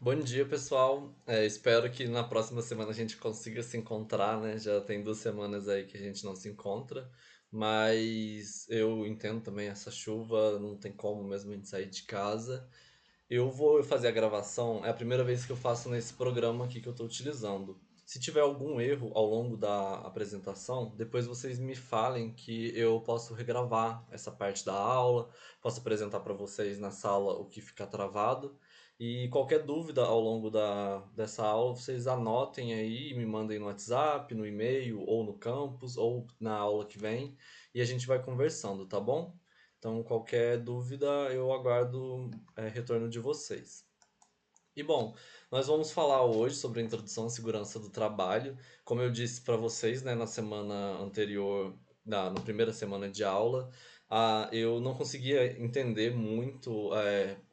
Bom dia, pessoal. Espero que na próxima semana a gente consiga se encontrar, né? Já tem 2 semanas aí que a gente não se encontra, mas eu entendo também essa chuva, não tem como mesmo a gente sair de casa. Eu vou fazer a gravação, é a primeira vez que eu faço nesse programa aqui que eu estou utilizando. Se tiver algum erro ao longo da apresentação, depois vocês me falem que eu posso regravar essa parte da aula, posso apresentar para vocês na sala o que ficar travado. E qualquer dúvida ao longo dessa aula, vocês anotem aí e me mandem no WhatsApp, no e-mail, ou no campus, ou na aula que vem, e a gente vai conversando, tá bom? Então, qualquer dúvida, eu aguardo retorno de vocês. E bom, nós vamos falar hoje sobre a introdução à segurança do trabalho. Como eu disse para vocês, né, na semana anterior, na primeira semana de aula, eu não conseguia entender muito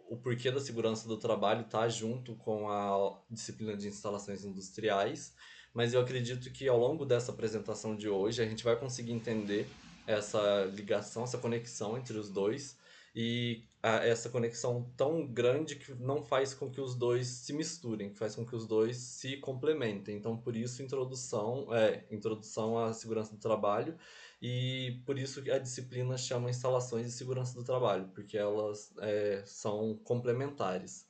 o porquê da segurança do trabalho estar junto com a disciplina de instalações industriais, mas eu acredito que ao longo dessa apresentação de hoje a gente vai conseguir entender essa ligação, essa conexão entre os dois e essa conexão tão grande que não faz com que os dois se misturem, que faz com que os dois se complementem. Então, por isso, introdução à segurança do trabalho, e por isso que a disciplina chama instalações de segurança do trabalho, porque elas são complementares.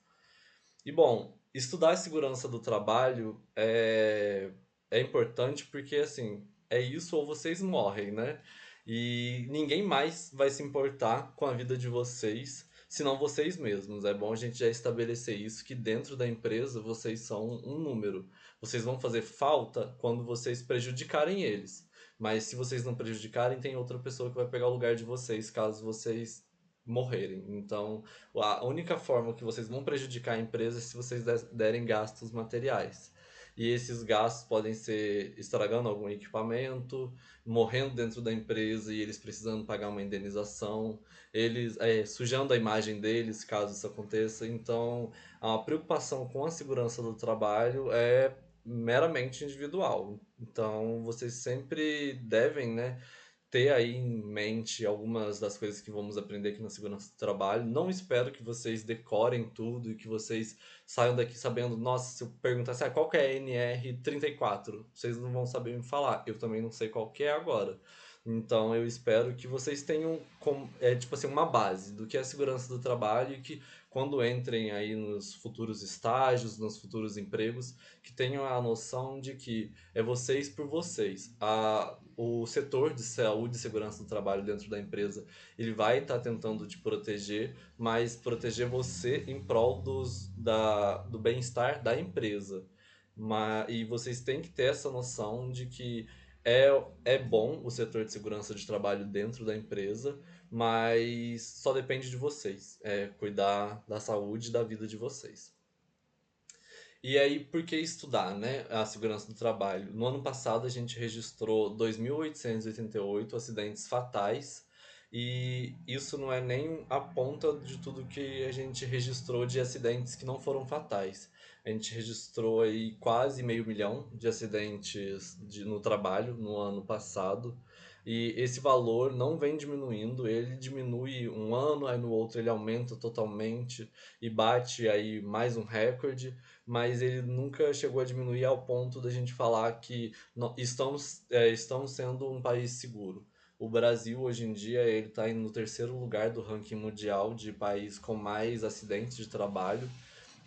E bom, estudar a segurança do trabalho é importante porque assim, é isso ou vocês morrem, né? E ninguém mais vai se importar com a vida de vocês, senão vocês mesmos. É bom a gente já estabelecer isso, que dentro da empresa vocês são um número. Vocês vão fazer falta quando vocês prejudicarem eles. Mas se vocês não prejudicarem, tem outra pessoa que vai pegar o lugar de vocês caso vocês morrerem. Então, a única forma que vocês vão prejudicar a empresa é se vocês derem gastos materiais. E esses gastos podem ser estragando algum equipamento, morrendo dentro da empresa e eles precisando pagar uma indenização, eles sujando a imagem deles caso isso aconteça. Então, a preocupação com a segurança do trabalho é meramente individual. Então, vocês sempre devem, né, ter aí em mente algumas das coisas que vamos aprender aqui na segurança do trabalho. Não espero que vocês decorem tudo e que vocês saiam daqui sabendo, nossa, se eu perguntasse qual que é a NR34, vocês não vão saber me falar. Eu também não sei qual que é agora. Então eu espero que vocês tenham tipo assim, uma base do que é a segurança do trabalho e que quando entrem aí nos futuros estágios, nos futuros empregos, que tenham a noção de que é vocês por vocês. O setor de saúde e segurança do trabalho dentro da empresa, ele vai estar tentando te proteger, mas proteger você em prol do bem-estar da empresa. E vocês têm que ter essa noção de que é, é bom o setor de segurança de trabalho dentro da empresa, mas só depende de vocês, cuidar da saúde e da vida de vocês. E aí, por que estudar, né, a segurança do trabalho? No ano passado, a gente registrou 2.888 acidentes fatais, e isso não é nem a ponta de tudo que a gente registrou de acidentes que não foram fatais. A gente registrou aí quase meio milhão de acidentes no trabalho no ano passado, e esse valor não vem diminuindo, ele diminui um ano, aí no outro ele aumenta totalmente e bate aí mais um recorde, mas ele nunca chegou a diminuir ao ponto da gente falar que estamos sendo um país seguro. O Brasil, hoje em dia, ele está no terceiro lugar do ranking mundial de país com mais acidentes de trabalho.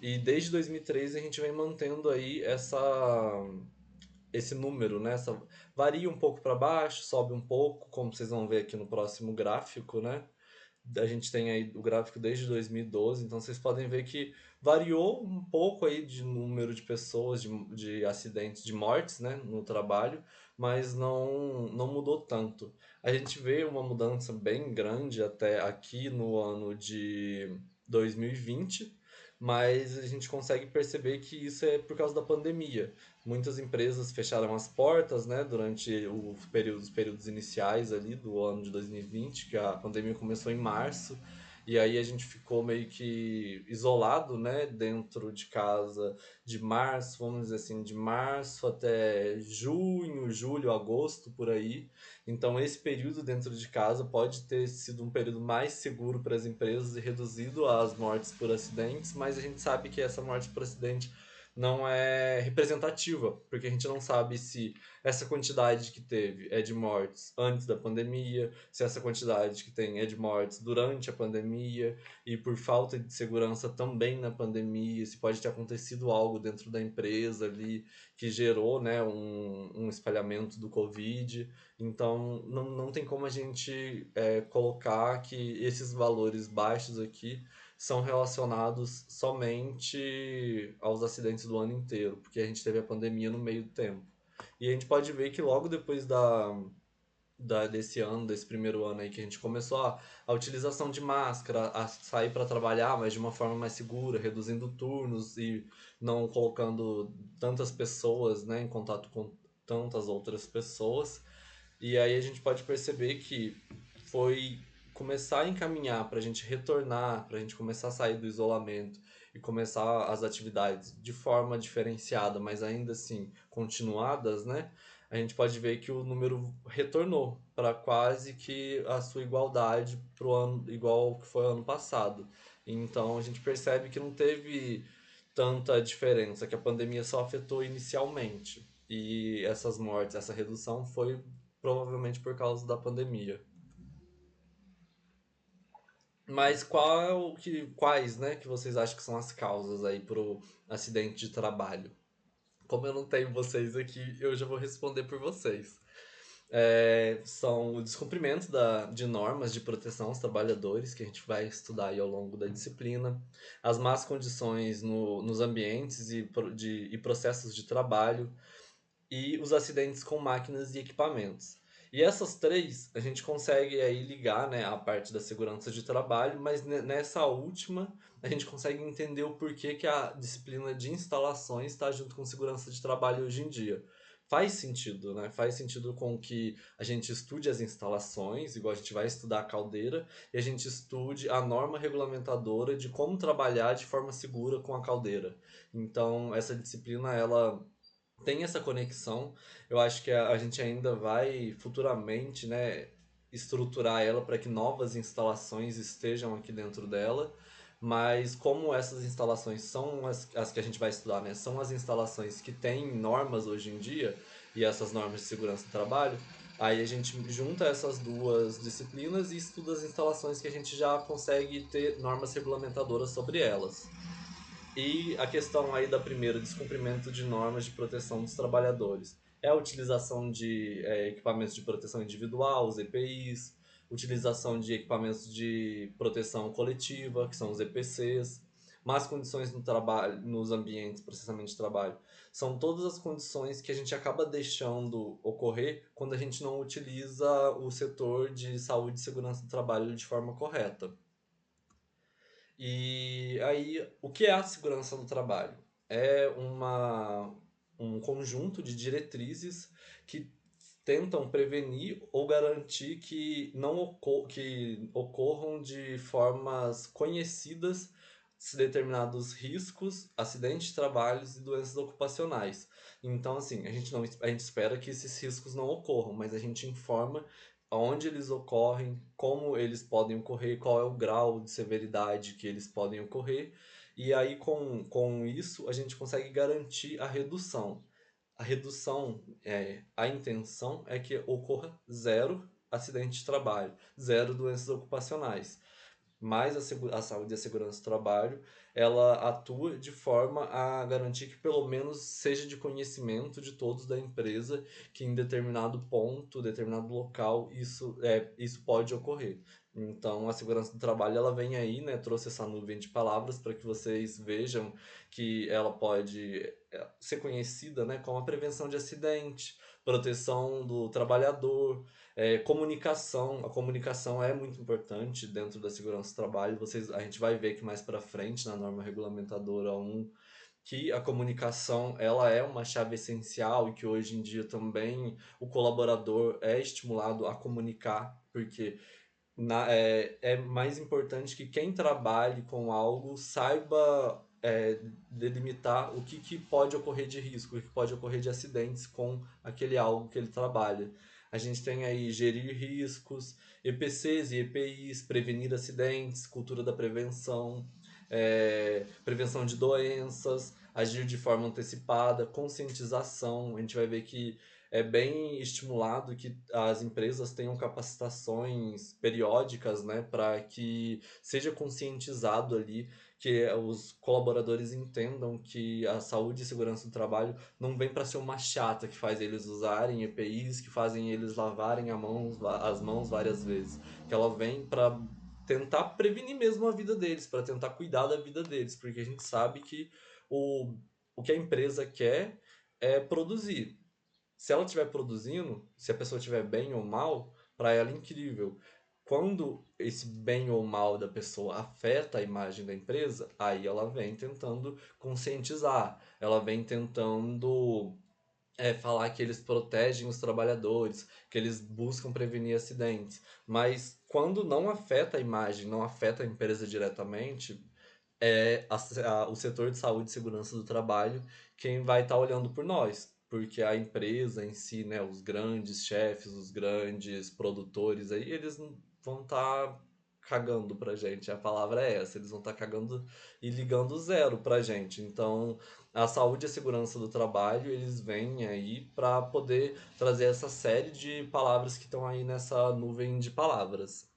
E desde 2013 a gente vem mantendo aí esse número, né? Varia um pouco para baixo, sobe um pouco, como vocês vão ver aqui no próximo gráfico, né? A gente tem aí o gráfico desde 2012, então vocês podem ver que variou um pouco aí de número de pessoas, de acidentes, de mortes, né, no trabalho, mas não mudou tanto. A gente vê uma mudança bem grande até aqui no ano de 2020, mas a gente consegue perceber que isso é por causa da pandemia. Muitas empresas fecharam as portas, né, durante os períodos iniciais ali do ano de 2020, que a pandemia começou em março, E aí a gente ficou meio que isolado, né, dentro de casa de março, vamos dizer assim, de março até junho, julho, agosto, por aí. Então, esse período dentro de casa pode ter sido um período mais seguro para as empresas e reduzido as mortes por acidentes, mas a gente sabe que essa morte por acidente não é representativa, porque a gente não sabe se essa quantidade que teve é de mortes antes da pandemia, se essa quantidade que tem é de mortes durante a pandemia e por falta de segurança também na pandemia, se pode ter acontecido algo dentro da empresa ali que gerou, né, um espalhamento do Covid. Então, não tem como a gente colocar que esses valores baixos aqui são relacionados somente aos acidentes do ano inteiro, porque a gente teve a pandemia no meio do tempo. E a gente pode ver que logo depois desse ano, desse primeiro ano aí que a gente começou a utilização de máscara, a sair para trabalhar, mas de uma forma mais segura, reduzindo turnos e não colocando tantas pessoas, né, em contato com tantas outras pessoas. E aí a gente pode perceber que foi começar a encaminhar para a gente retornar, para a gente começar a sair do isolamento e começar as atividades de forma diferenciada, mas ainda assim continuadas, né? A gente pode ver que o número retornou para quase que a sua igualdade pro ano igual que foi ano passado. Então a gente percebe que não teve tanta diferença, que a pandemia só afetou inicialmente. E essas mortes, essa redução foi provavelmente por causa da pandemia. Mas quais, né, que vocês acham que são as causas aí pro acidente de trabalho? Como eu não tenho vocês aqui, eu já vou responder por vocês. São o descumprimento de normas de proteção aos trabalhadores, que a gente vai estudar aí ao longo da disciplina, as más condições nos ambientes e processos de trabalho, e os acidentes com máquinas e equipamentos. E essas três a gente consegue aí ligar, né, a parte da segurança de trabalho, mas nessa última a gente consegue entender o porquê que a disciplina de instalações está junto com segurança de trabalho hoje em dia. Faz sentido, né? Faz sentido com que a gente estude as instalações, igual a gente vai estudar a caldeira, e a gente estude a norma regulamentadora de como trabalhar de forma segura com a caldeira. Então, essa disciplina, ela tem essa conexão. Eu acho que a gente ainda vai futuramente, né, estruturar ela para que novas instalações estejam aqui dentro dela. Mas como essas instalações são as que a gente vai estudar, né, são as instalações que têm normas hoje em dia e essas normas de segurança do trabalho, aí a gente junta essas duas disciplinas e estuda as instalações que a gente já consegue ter normas regulamentadoras sobre elas. E a questão aí da primeira, descumprimento de normas de proteção dos trabalhadores. É a utilização de equipamentos de proteção individual, os EPIs, utilização de equipamentos de proteção coletiva, que são os EPCs, más condições no trabalho, nos ambientes, processamento de trabalho. São todas as condições que a gente acaba deixando ocorrer quando a gente não utiliza o setor de saúde e segurança do trabalho de forma correta. E aí, o que é a segurança do trabalho? É um conjunto de diretrizes que tentam prevenir ou garantir que não que ocorram de formas conhecidas determinados riscos, acidentes de trabalho e doenças ocupacionais. Então, assim, a gente não, a gente espera que esses riscos não ocorram, mas a gente informa onde eles ocorrem, como eles podem ocorrer, qual é o grau de severidade que eles podem ocorrer, e aí com isso a gente consegue garantir a redução. A redução, a intenção é que ocorra zero acidente de trabalho, zero doenças ocupacionais, mas a saúde e a segurança do trabalho, ela atua de forma a garantir que pelo menos seja de conhecimento de todos da empresa que em determinado ponto, determinado local, isso pode ocorrer. Então, a segurança do trabalho, ela vem aí, né, trouxe essa nuvem de palavras para que vocês vejam que ela pode ser conhecida, né, como a prevenção de acidente, proteção do trabalhador, comunicação. A comunicação é muito importante dentro da segurança do trabalho. A gente vai ver que mais para frente na norma regulamentadora 1 que a comunicação ela é uma chave essencial e que hoje em dia também o colaborador é estimulado a comunicar, porque É mais importante que quem trabalhe com algo saiba delimitar o que pode ocorrer de risco, o que pode ocorrer de acidentes com aquele algo que ele trabalha. A gente tem aí gerir riscos, EPCs e EPIs, prevenir acidentes, cultura da prevenção, prevenção de doenças, agir de forma antecipada, conscientização. A gente vai ver que é bem estimulado que as empresas tenham capacitações periódicas, né, para que seja conscientizado ali, que os colaboradores entendam que a saúde e segurança do trabalho não vem para ser uma chata que faz eles usarem EPIs, que fazem eles lavarem as mãos várias vezes, que ela vem para tentar prevenir mesmo a vida deles, para tentar cuidar da vida deles, porque a gente sabe que o, o que a empresa quer é produzir. Se ela estiver produzindo, se a pessoa estiver bem ou mal, para ela é incrível. Quando esse bem ou mal da pessoa afeta a imagem da empresa, aí ela vem tentando conscientizar, ela vem tentando falar que eles protegem os trabalhadores, que eles buscam prevenir acidentes. Mas quando não afeta a imagem, não afeta a empresa diretamente, o setor de saúde e segurança do trabalho quem vai estar olhando por nós, porque a empresa em si, né, os grandes chefes, os grandes produtores aí, eles vão estar cagando pra gente, a palavra é essa, eles vão estar cagando e ligando zero pra gente. Então, a saúde e a segurança do trabalho, eles vêm aí para poder trazer essa série de palavras que estão aí nessa nuvem de palavras.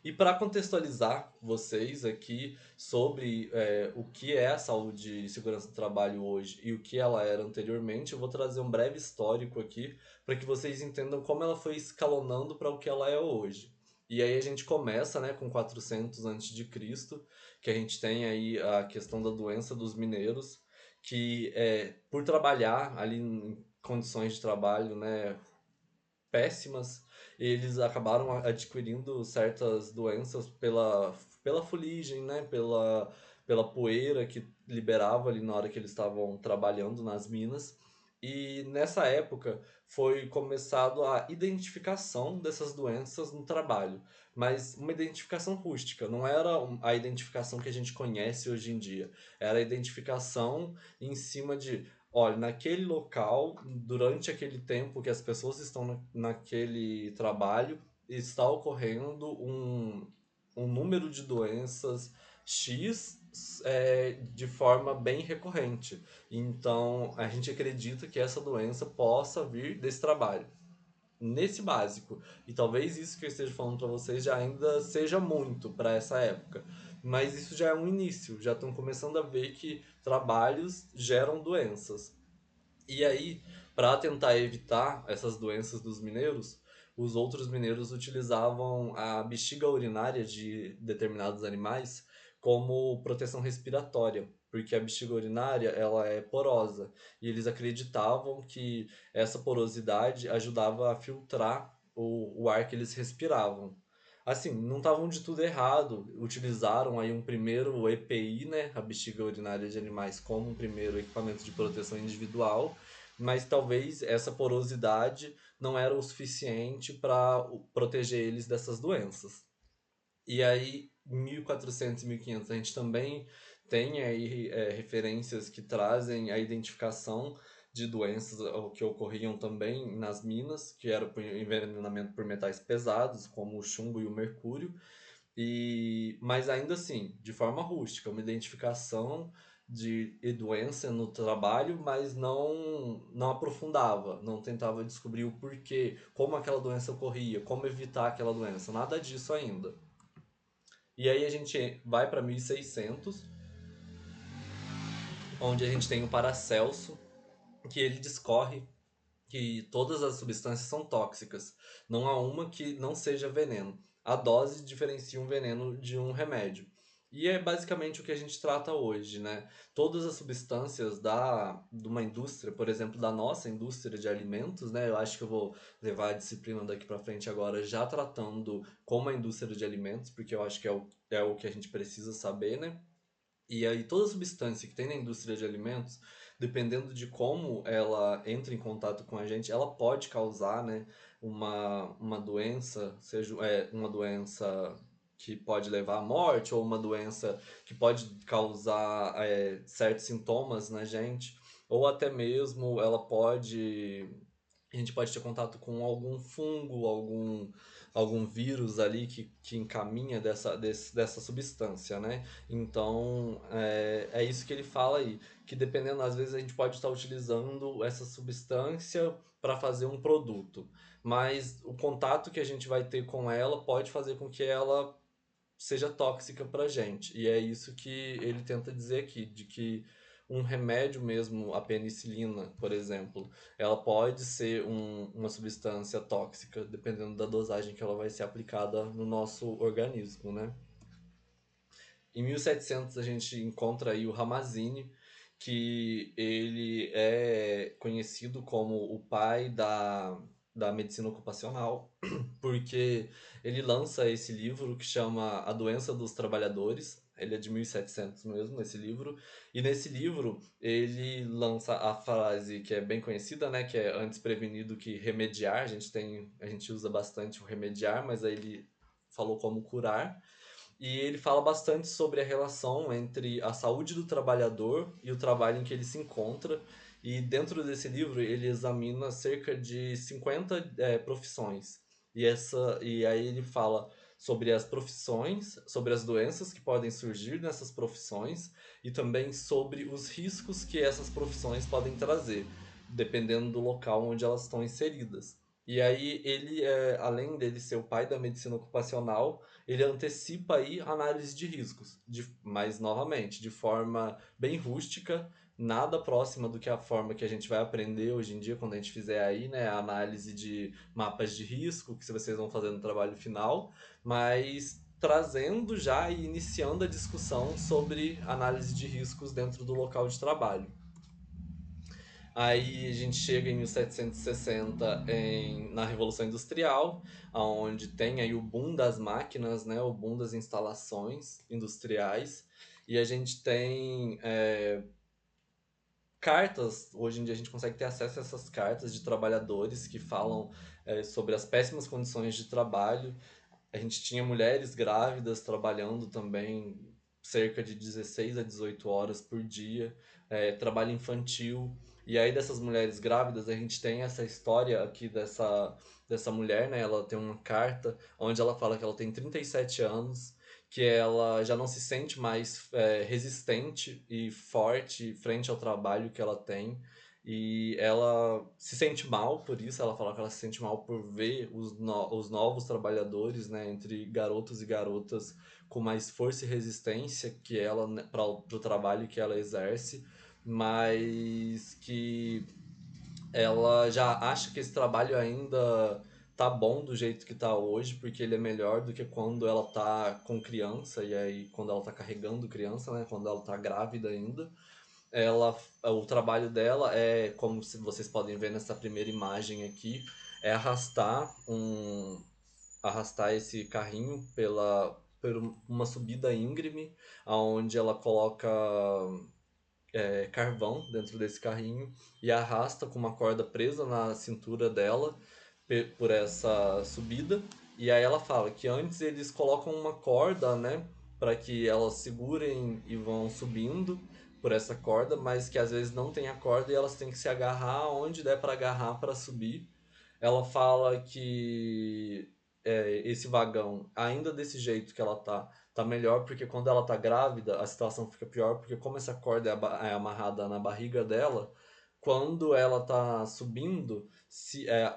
E para contextualizar vocês aqui sobre o que é a saúde e segurança do trabalho hoje e o que ela era anteriormente, eu vou trazer um breve histórico aqui para que vocês entendam como ela foi escalonando para o que ela é hoje. E aí a gente começa, né, com 400 antes de Cristo, que a gente tem aí a questão da doença dos mineiros, que por trabalhar ali em condições de trabalho, né, péssimas, eles acabaram adquirindo certas doenças pela fuligem, né? Pela poeira que liberava ali na hora que eles estavam trabalhando nas minas. E nessa época foi começado a identificação dessas doenças no trabalho, mas uma identificação rústica, não era a identificação que a gente conhece hoje em dia, era a identificação em cima de olha, naquele local, durante aquele tempo que as pessoas estão naquele trabalho, está ocorrendo um número de doenças X de forma bem recorrente. Então, a gente acredita que essa doença possa vir desse trabalho nesse básico. E talvez isso que eu esteja falando para vocês já ainda seja muito para essa época. Mas isso já é um início, já estão começando a ver que trabalhos geram doenças. E aí, para tentar evitar essas doenças dos mineiros, os outros mineiros utilizavam a bexiga urinária de determinados animais como proteção respiratória, porque a bexiga urinária ela é porosa e eles acreditavam que essa porosidade ajudava a filtrar o ar que eles respiravam. Assim, não estavam de tudo errado. Utilizaram aí um primeiro EPI, né, a bexiga urinária de animais, como um primeiro equipamento de proteção individual, mas talvez essa porosidade não era o suficiente para proteger eles dessas doenças. E aí, em 1400 e 1500, a gente também tem aí referências que trazem a identificação de doenças que ocorriam também nas minas, que era por envenenamento por metais pesados, como o chumbo e o mercúrio, mas ainda assim, de forma rústica, uma identificação de doença no trabalho, mas não aprofundava, não tentava descobrir o porquê, como aquela doença ocorria, como evitar aquela doença, nada disso ainda. E aí a gente vai para 1600, onde a gente tem o Paracelso, que ele discorre que todas as substâncias são tóxicas. Não há uma que não seja veneno. A dose diferencia um veneno de um remédio. E é basicamente o que a gente trata hoje, né? Todas as substâncias de uma indústria, por exemplo, da nossa indústria de alimentos, né? Eu acho que eu vou levar a disciplina daqui para frente agora já tratando como a indústria de alimentos, porque eu acho que é o que a gente precisa saber, né? E aí toda substância que tem na indústria de alimentos, dependendo de como ela entra em contato com a gente, ela pode causar, né, uma doença, seja uma doença que pode levar à morte ou uma doença que pode causar certos sintomas na gente, ou até mesmo a gente pode ter contato com algum fungo, algum vírus ali que encaminha dessa substância, né? Então, é isso que ele fala aí, que dependendo, às vezes a gente pode estar utilizando essa substância para fazer um produto, mas o contato que a gente vai ter com ela pode fazer com que ela seja tóxica para gente. E é isso que ele tenta dizer aqui, de que um remédio mesmo, a penicilina, por exemplo, ela pode ser uma substância tóxica, dependendo da dosagem que ela vai ser aplicada no nosso organismo, né? Em 1700 a gente encontra aí o Ramazzini, que ele é conhecido como o pai da medicina ocupacional, porque ele lança esse livro que chama A Doença dos Trabalhadores. Ele é de 1700 mesmo, esse livro. E nesse livro ele lança a frase que é bem conhecida, né, que é antes prevenir do que remediar. A gente usa bastante o remediar, mas aí ele falou como curar. E ele fala bastante sobre a relação entre a saúde do trabalhador e o trabalho em que ele se encontra. E dentro desse livro ele examina cerca de 50 profissões. E aí ele fala sobre as profissões, sobre as doenças que podem surgir nessas profissões e também sobre os riscos que essas profissões podem trazer, dependendo do local onde elas estão inseridas. E aí ele, além dele ser o pai da medicina ocupacional, ele antecipa aí a análise de riscos, mas novamente, de forma bem rústica, nada próxima do que a forma que a gente vai aprender hoje em dia quando a gente fizer aí, né, a análise de mapas de risco que vocês vão fazer no trabalho final, mas trazendo já e iniciando a discussão sobre análise de riscos dentro do local de trabalho. Aí a gente chega em 1760 na Revolução Industrial, onde tem aí o boom das máquinas, né, o boom das instalações industriais, e a gente tem cartas, hoje em dia a gente consegue ter acesso a essas cartas de trabalhadores que falam sobre as péssimas condições de trabalho. A gente tinha mulheres grávidas trabalhando também cerca de 16 a 18 horas por dia, trabalho infantil. E aí dessas mulheres grávidas a gente tem essa história aqui dessa mulher, né? Ela tem uma carta onde ela fala que ela tem 37 anos, que ela já não se sente mais resistente e forte frente ao trabalho que ela tem. E ela se sente mal por isso, ela fala que ela se sente mal por ver os novos trabalhadores, né, entre garotos e garotas com mais força e resistência que ela, né, para o trabalho que ela exerce, mas que ela já acha que esse trabalho ainda tá bom do jeito que tá hoje, porque ele é melhor do que quando ela tá com criança, e aí quando ela tá carregando criança, né, quando ela tá grávida ainda. O trabalho dela é, como vocês podem ver nessa primeira imagem aqui, é arrastar esse carrinho por uma subida íngreme, aonde ela coloca carvão dentro desse carrinho e arrasta com uma corda presa na cintura dela por essa subida. E aí ela fala que antes eles colocam uma corda, né, para que elas segurem e vão subindo por essa corda, mas que às vezes não tem a corda e elas têm que se agarrar onde der para agarrar para subir. Ela fala que esse vagão, ainda desse jeito que ela tá melhor, porque quando ela tá grávida, a situação fica pior, porque como essa corda é amarrada na barriga dela, quando ela tá subindo,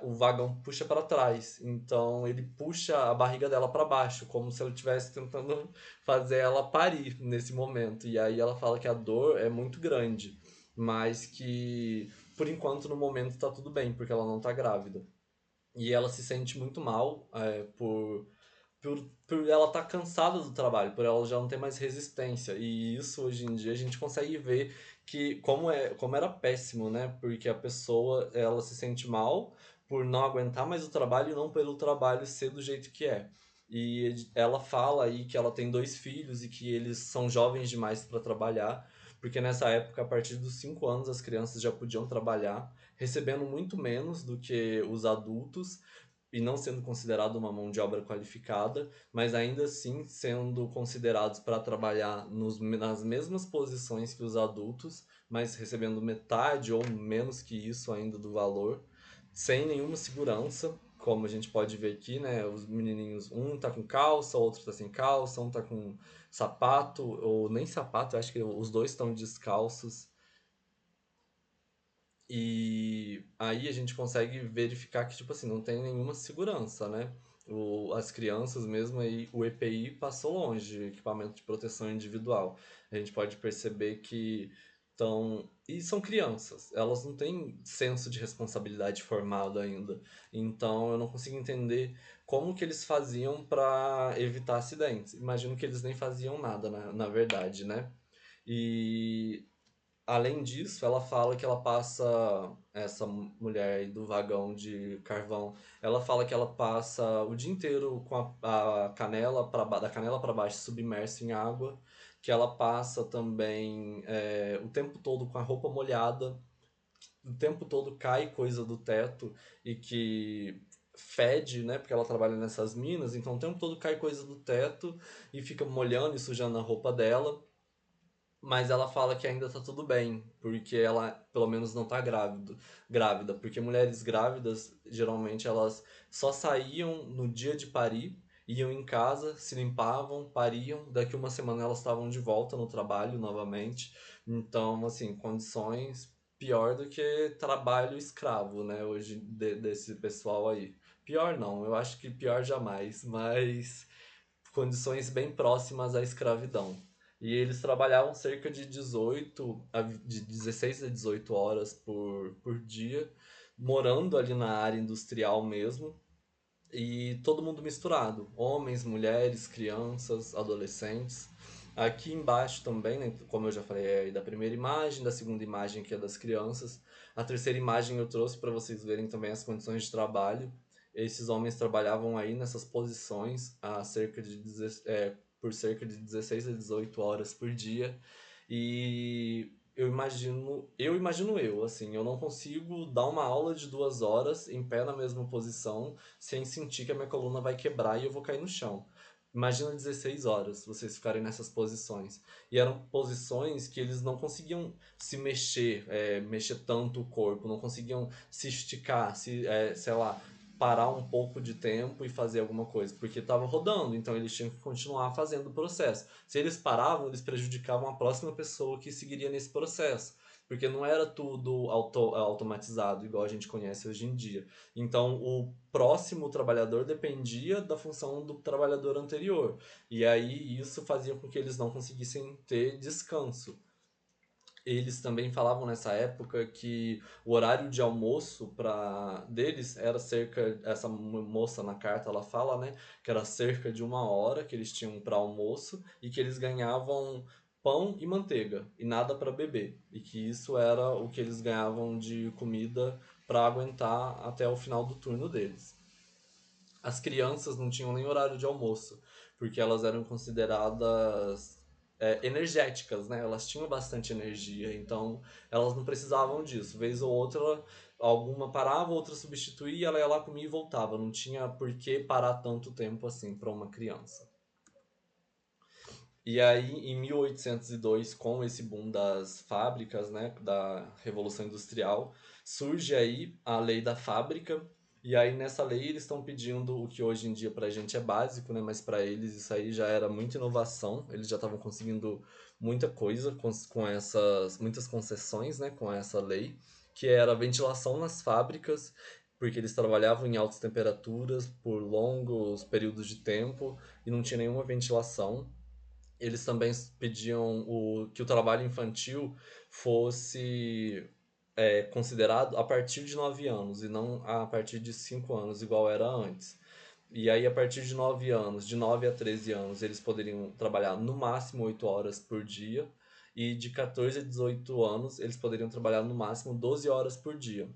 o vagão puxa para trás. Então ele puxa a barriga dela para baixo, como se ele estivesse tentando fazer ela parir nesse momento. E aí ela fala que a dor é muito grande, mas que por enquanto no momento tá tudo bem, porque ela não tá grávida. E ela se sente muito mal por ela estar cansada do trabalho, por ela já não ter mais resistência. E isso hoje em dia a gente consegue ver que como era péssimo, né? Porque a pessoa ela se sente mal por não aguentar mais o trabalho e não pelo trabalho ser do jeito que é. E ela fala aí que ela tem dois filhos e que eles são jovens demais para trabalhar, porque nessa época, a partir dos 5 anos, as crianças já podiam trabalhar, recebendo muito menos do que os adultos, e não sendo considerado uma mão de obra qualificada, mas ainda assim sendo considerados para trabalhar nas mesmas posições que os adultos, mas recebendo metade ou menos que isso ainda do valor, sem nenhuma segurança, como a gente pode ver aqui, né? Os menininhos, um tá com calça, outro tá sem calça, um tá com sapato, ou nem sapato, eu acho que os dois estão descalços. E aí a gente consegue verificar que, tipo assim, não tem nenhuma segurança, né? As crianças mesmo aí, o EPI passou longe, equipamento de proteção individual. A gente pode perceber que estão. E são crianças, elas não têm senso de responsabilidade formado ainda. Então eu não consigo entender como que eles faziam para evitar acidentes. Imagino que eles nem faziam nada, na verdade, né? E além disso, ela fala que ela passa, essa mulher aí do vagão de carvão, ela fala que ela passa o dia inteiro com a canela da canela para baixo submersa em água, que ela passa também o tempo todo com a roupa molhada, o tempo todo cai coisa do teto e que fede, né? Porque ela trabalha nessas minas, então o tempo todo cai coisa do teto e fica molhando e sujando a roupa dela. Mas ela fala que ainda tá tudo bem, porque ela pelo menos não tá grávida, porque mulheres grávidas, geralmente elas só saíam no dia de parir, iam em casa, se limpavam, pariam, daqui uma semana elas estavam de volta no trabalho novamente. Então, assim, condições pior do que trabalho escravo, né, hoje desse pessoal aí. Pior não, eu acho que pior jamais, mas condições bem próximas à escravidão. E eles trabalhavam cerca de 16 a 18 horas por dia, morando ali na área industrial mesmo, e todo mundo misturado, homens, mulheres, crianças, adolescentes. Aqui embaixo também, né, como eu já falei, é da primeira imagem, da segunda imagem que é das crianças. A terceira imagem eu trouxe para vocês verem também as condições de trabalho. Esses homens trabalhavam aí nessas posições por cerca de 16 a 18 horas por dia. E assim, eu não consigo dar uma aula de 2 horas em pé na mesma posição sem sentir que a minha coluna vai quebrar e eu vou cair no chão. Imagina 16 horas vocês ficarem nessas posições. E eram posições que eles não conseguiam se mexer, mexer tanto o corpo, não conseguiam se esticar, sei lá, parar um pouco de tempo e fazer alguma coisa, porque estava rodando, então eles tinham que continuar fazendo o processo. Se eles paravam, eles prejudicavam a próxima pessoa que seguiria nesse processo, porque não era tudo automatizado, igual a gente conhece hoje em dia. Então, o próximo trabalhador dependia da função do trabalhador anterior. E aí isso fazia com que eles não conseguissem ter descanso. Eles também falavam nessa época que o horário de almoço para deles era cerca, essa moça na carta ela fala, né, que era cerca de 1 hora que eles tinham para almoço e que eles ganhavam pão e manteiga e nada para beber, e que isso era o que eles ganhavam de comida para aguentar até o final do turno deles. As crianças não tinham nem horário de almoço, porque elas eram consideradas energéticas, né? Elas tinham bastante energia, então elas não precisavam disso. Vez ou outra, alguma parava, outra substituía, ela ia lá, comia e voltava. Não tinha por que parar tanto tempo assim para uma criança. E aí, em 1802, com esse boom das fábricas, né, da Revolução Industrial, surge aí a lei da fábrica. E aí, nessa lei, eles estão pedindo o que hoje em dia para a gente é básico, né, mas para eles isso aí já era muita inovação. Eles já estavam conseguindo muita coisa com essas, muitas concessões, né, com essa lei, que era a ventilação nas fábricas, porque eles trabalhavam em altas temperaturas por longos períodos de tempo e não tinha nenhuma ventilação. Eles também pediam que o trabalho infantil fosse considerado a partir de 9 anos e não a partir de 5 anos, igual era antes. E aí, a partir de 9 anos, de 9 a 13 anos, eles poderiam trabalhar no máximo 8 horas por dia. E de 14 a 18 anos, eles poderiam trabalhar no máximo 12 horas por dia,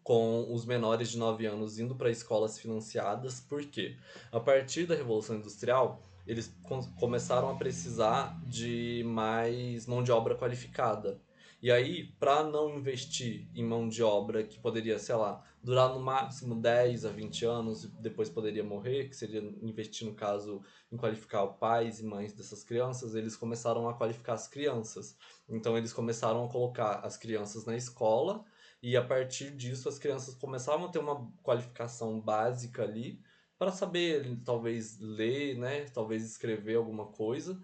com os menores de 9 anos indo para escolas financiadas, porque a partir da Revolução Industrial, eles começaram a precisar de mais mão de obra qualificada. E aí, para não investir em mão de obra que poderia, sei lá, durar no máximo 10 a 20 anos e depois poderia morrer, que seria investir, no caso, em qualificar pais e mães dessas crianças, eles começaram a qualificar as crianças. Então, eles começaram a colocar as crianças na escola e a partir disso as crianças começavam a ter uma qualificação básica ali para saber, talvez, ler, né? Talvez escrever alguma coisa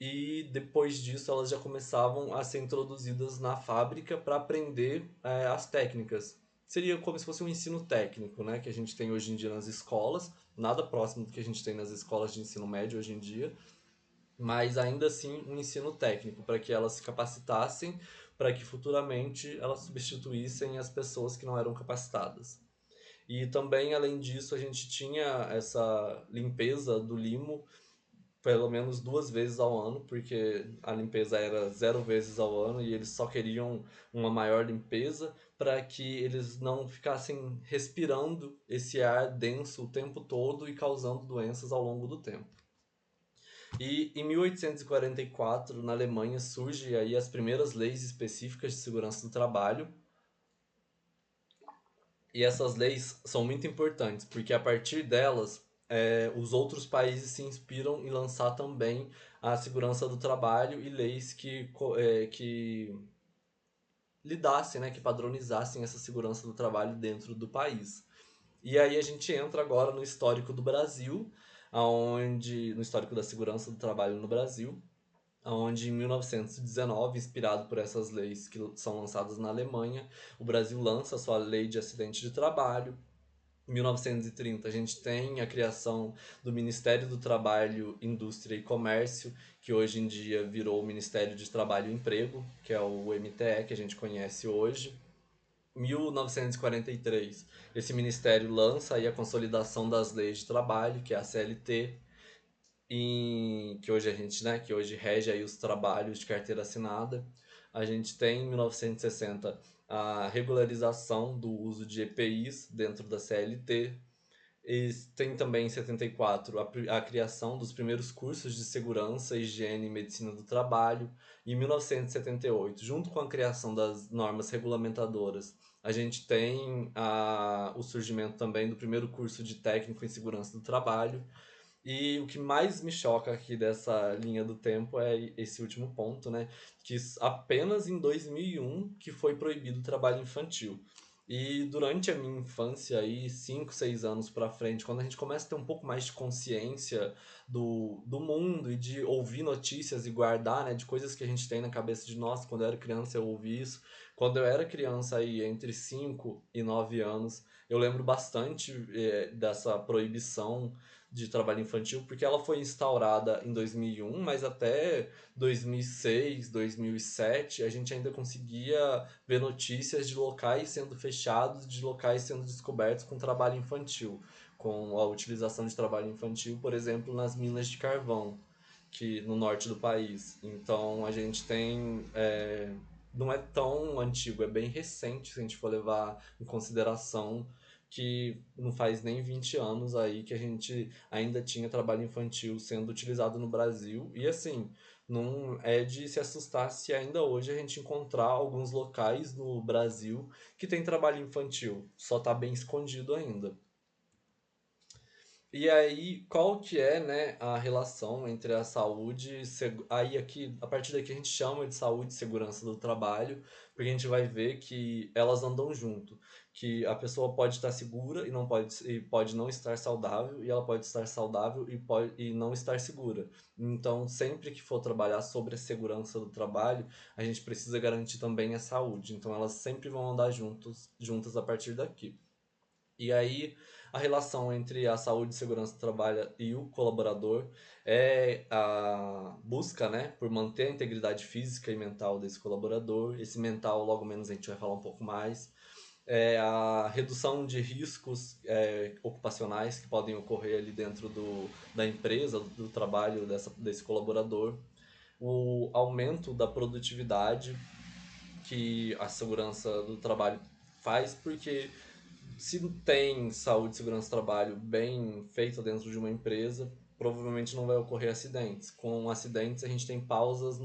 e depois disso elas já começavam a ser introduzidas na fábrica para aprender as técnicas. Seria como se fosse um ensino técnico, né, que a gente tem hoje em dia nas escolas, nada próximo do que a gente tem nas escolas de ensino médio hoje em dia, mas ainda assim um ensino técnico para que elas se capacitassem, para que futuramente elas substituíssem as pessoas que não eram capacitadas. E também, além disso, a gente tinha essa limpeza do limo pelo menos 2 vezes ao ano, porque a limpeza era 0 vezes ao ano e eles só queriam uma maior limpeza para que eles não ficassem respirando esse ar denso o tempo todo e causando doenças ao longo do tempo. E em 1844, na Alemanha, surgem aí as primeiras leis específicas de segurança do trabalho. E essas leis são muito importantes, porque a partir delas, os outros países se inspiram em lançar também a segurança do trabalho e leis que lidassem, né, que padronizassem essa segurança do trabalho dentro do país. E aí a gente entra agora no histórico do Brasil, no histórico da segurança do trabalho no Brasil, onde em 1919, inspirado por essas leis que são lançadas na Alemanha, o Brasil lança a sua lei de acidente de trabalho. Em 1930, a gente tem a criação do Ministério do Trabalho, Indústria e Comércio, que hoje em dia virou o Ministério de Trabalho e Emprego, que é o MTE que a gente conhece hoje. 1943, esse ministério lança aí a consolidação das leis de trabalho, que é a CLT, que hoje a gente, né, que hoje rege aí os trabalhos de carteira assinada. A gente tem em 1960 a regularização do uso de EPIs dentro da CLT. E tem também em 74 a criação dos primeiros cursos de segurança, higiene e medicina do trabalho. E em 1978, junto com a criação das normas regulamentadoras, a gente tem o surgimento também do primeiro curso de técnico em segurança do trabalho. E o que mais me choca aqui dessa linha do tempo é esse último ponto, né? Que apenas em 2001 que foi proibido o trabalho infantil. E durante a minha infância, aí, 5 6 anos pra frente, quando a gente começa a ter um pouco mais de consciência do mundo e de ouvir notícias e guardar, né, de coisas que a gente tem na cabeça de nós, quando eu era criança eu ouvi isso. Quando eu era criança aí, entre 5 e 9 anos, eu lembro bastante dessa proibição de trabalho infantil, porque ela foi instaurada em 2001, mas até 2006, 2007, a gente ainda conseguia ver notícias de locais sendo fechados, de locais sendo descobertos com trabalho infantil, com a utilização de trabalho infantil, por exemplo, nas minas de carvão, que no norte do país. Então a gente tem não é tão antigo, é bem recente se a gente for levar em consideração que não faz nem 20 anos aí que a gente ainda tinha trabalho infantil sendo utilizado no Brasil. E assim, não é de se assustar se ainda hoje a gente encontrar alguns locais no Brasil que tem trabalho infantil, só tá bem escondido ainda. E aí, qual que é, né, a relação entre a saúde e aí aqui, a partir daqui a gente chama de saúde e segurança do trabalho, porque a gente vai ver que elas andam junto, que a pessoa pode estar segura e pode não estar saudável, e ela pode estar saudável e não estar segura. Então, sempre que for trabalhar sobre a segurança do trabalho, a gente precisa garantir também a saúde. Então, elas sempre vão andar juntas a partir daqui. E aí, a relação entre a saúde e segurança do trabalho e o colaborador é a busca, né, por manter a integridade física e mental desse colaborador. Esse mental, logo menos, a gente vai falar um pouco mais. É a redução de riscos ocupacionais que podem ocorrer ali dentro da empresa, do trabalho desse colaborador. O aumento da produtividade que a segurança do trabalho faz, porque se tem saúde e segurança do trabalho bem feita dentro de uma empresa, provavelmente não vai ocorrer acidentes. Com acidentes, a gente tem pausas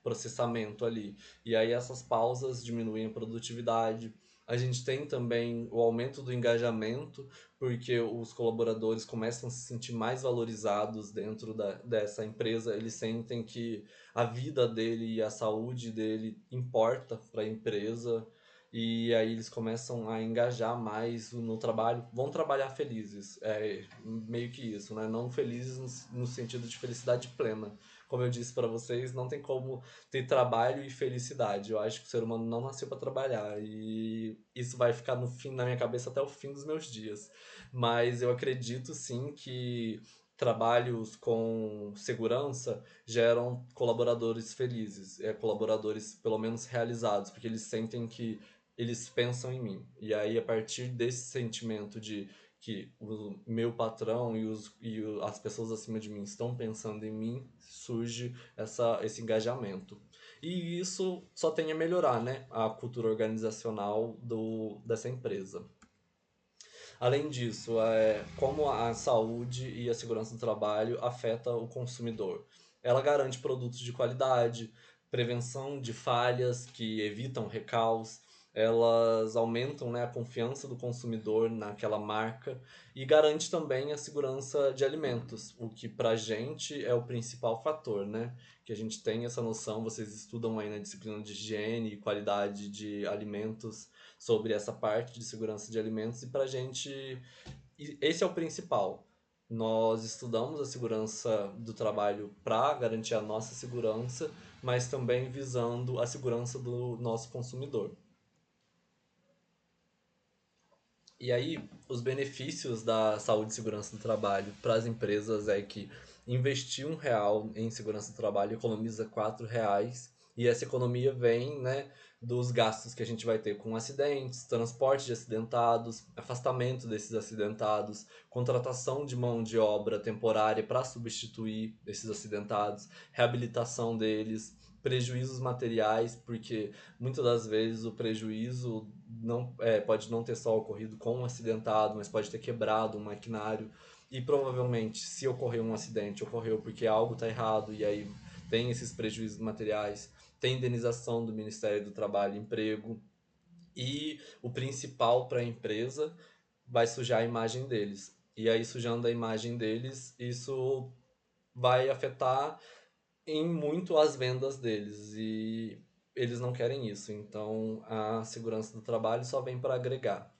processamento ali. E aí essas pausas diminuem a produtividade. A gente tem também o aumento do engajamento, porque os colaboradores começam a se sentir mais valorizados dentro dessa empresa, eles sentem que a vida dele e a saúde dele importa para a empresa, e aí eles começam a engajar mais no trabalho, vão trabalhar felizes, é meio que isso, né? Não felizes no sentido de felicidade plena. Como eu disse para vocês, não tem como ter trabalho e felicidade. Eu acho que o ser humano não nasceu para trabalhar e isso vai ficar no fim na minha cabeça até o fim dos meus dias. Mas eu acredito sim que trabalhos com segurança geram colaboradores felizes, colaboradores pelo menos realizados, porque eles sentem que eles pensam em mim. E aí, a partir desse sentimento de que o meu patrão as pessoas acima de mim estão pensando em mim, surge esse engajamento. E isso só tem a melhorar, né? A cultura organizacional dessa empresa. Além disso, como a saúde e a segurança do trabalho afeta o consumidor. Ela garante produtos de qualidade, prevenção de falhas que evitam recaus, elas aumentam, né, a confiança do consumidor naquela marca e garante também a segurança de alimentos, o que para a gente é o principal fator, né? Que a gente tem essa noção, vocês estudam aí na disciplina de higiene e qualidade de alimentos, sobre essa parte de segurança de alimentos e para a gente esse é o principal. Nós estudamos a segurança do trabalho para garantir a nossa segurança, mas também visando a segurança do nosso consumidor. E aí, os benefícios da saúde e segurança do trabalho para as empresas é que investir R$ 1 em segurança do trabalho economiza R$ 4, e essa economia vem, né, dos gastos que a gente vai ter com acidentes, transporte de acidentados, afastamento desses acidentados, contratação de mão de obra temporária para substituir esses acidentados, reabilitação deles, prejuízos materiais, porque muitas das vezes o prejuízo pode não ter só ocorrido com um acidentado, mas pode ter quebrado um maquinário. E provavelmente, se ocorrer um acidente, ocorreu porque algo está errado e aí tem esses prejuízos materiais, tem indenização do Ministério do Trabalho e Emprego. E o principal para a empresa vai sujar a imagem deles. E aí, sujando a imagem deles, isso vai afetar em muito as vendas deles e eles não querem isso. Então a segurança do trabalho só vem para agregar.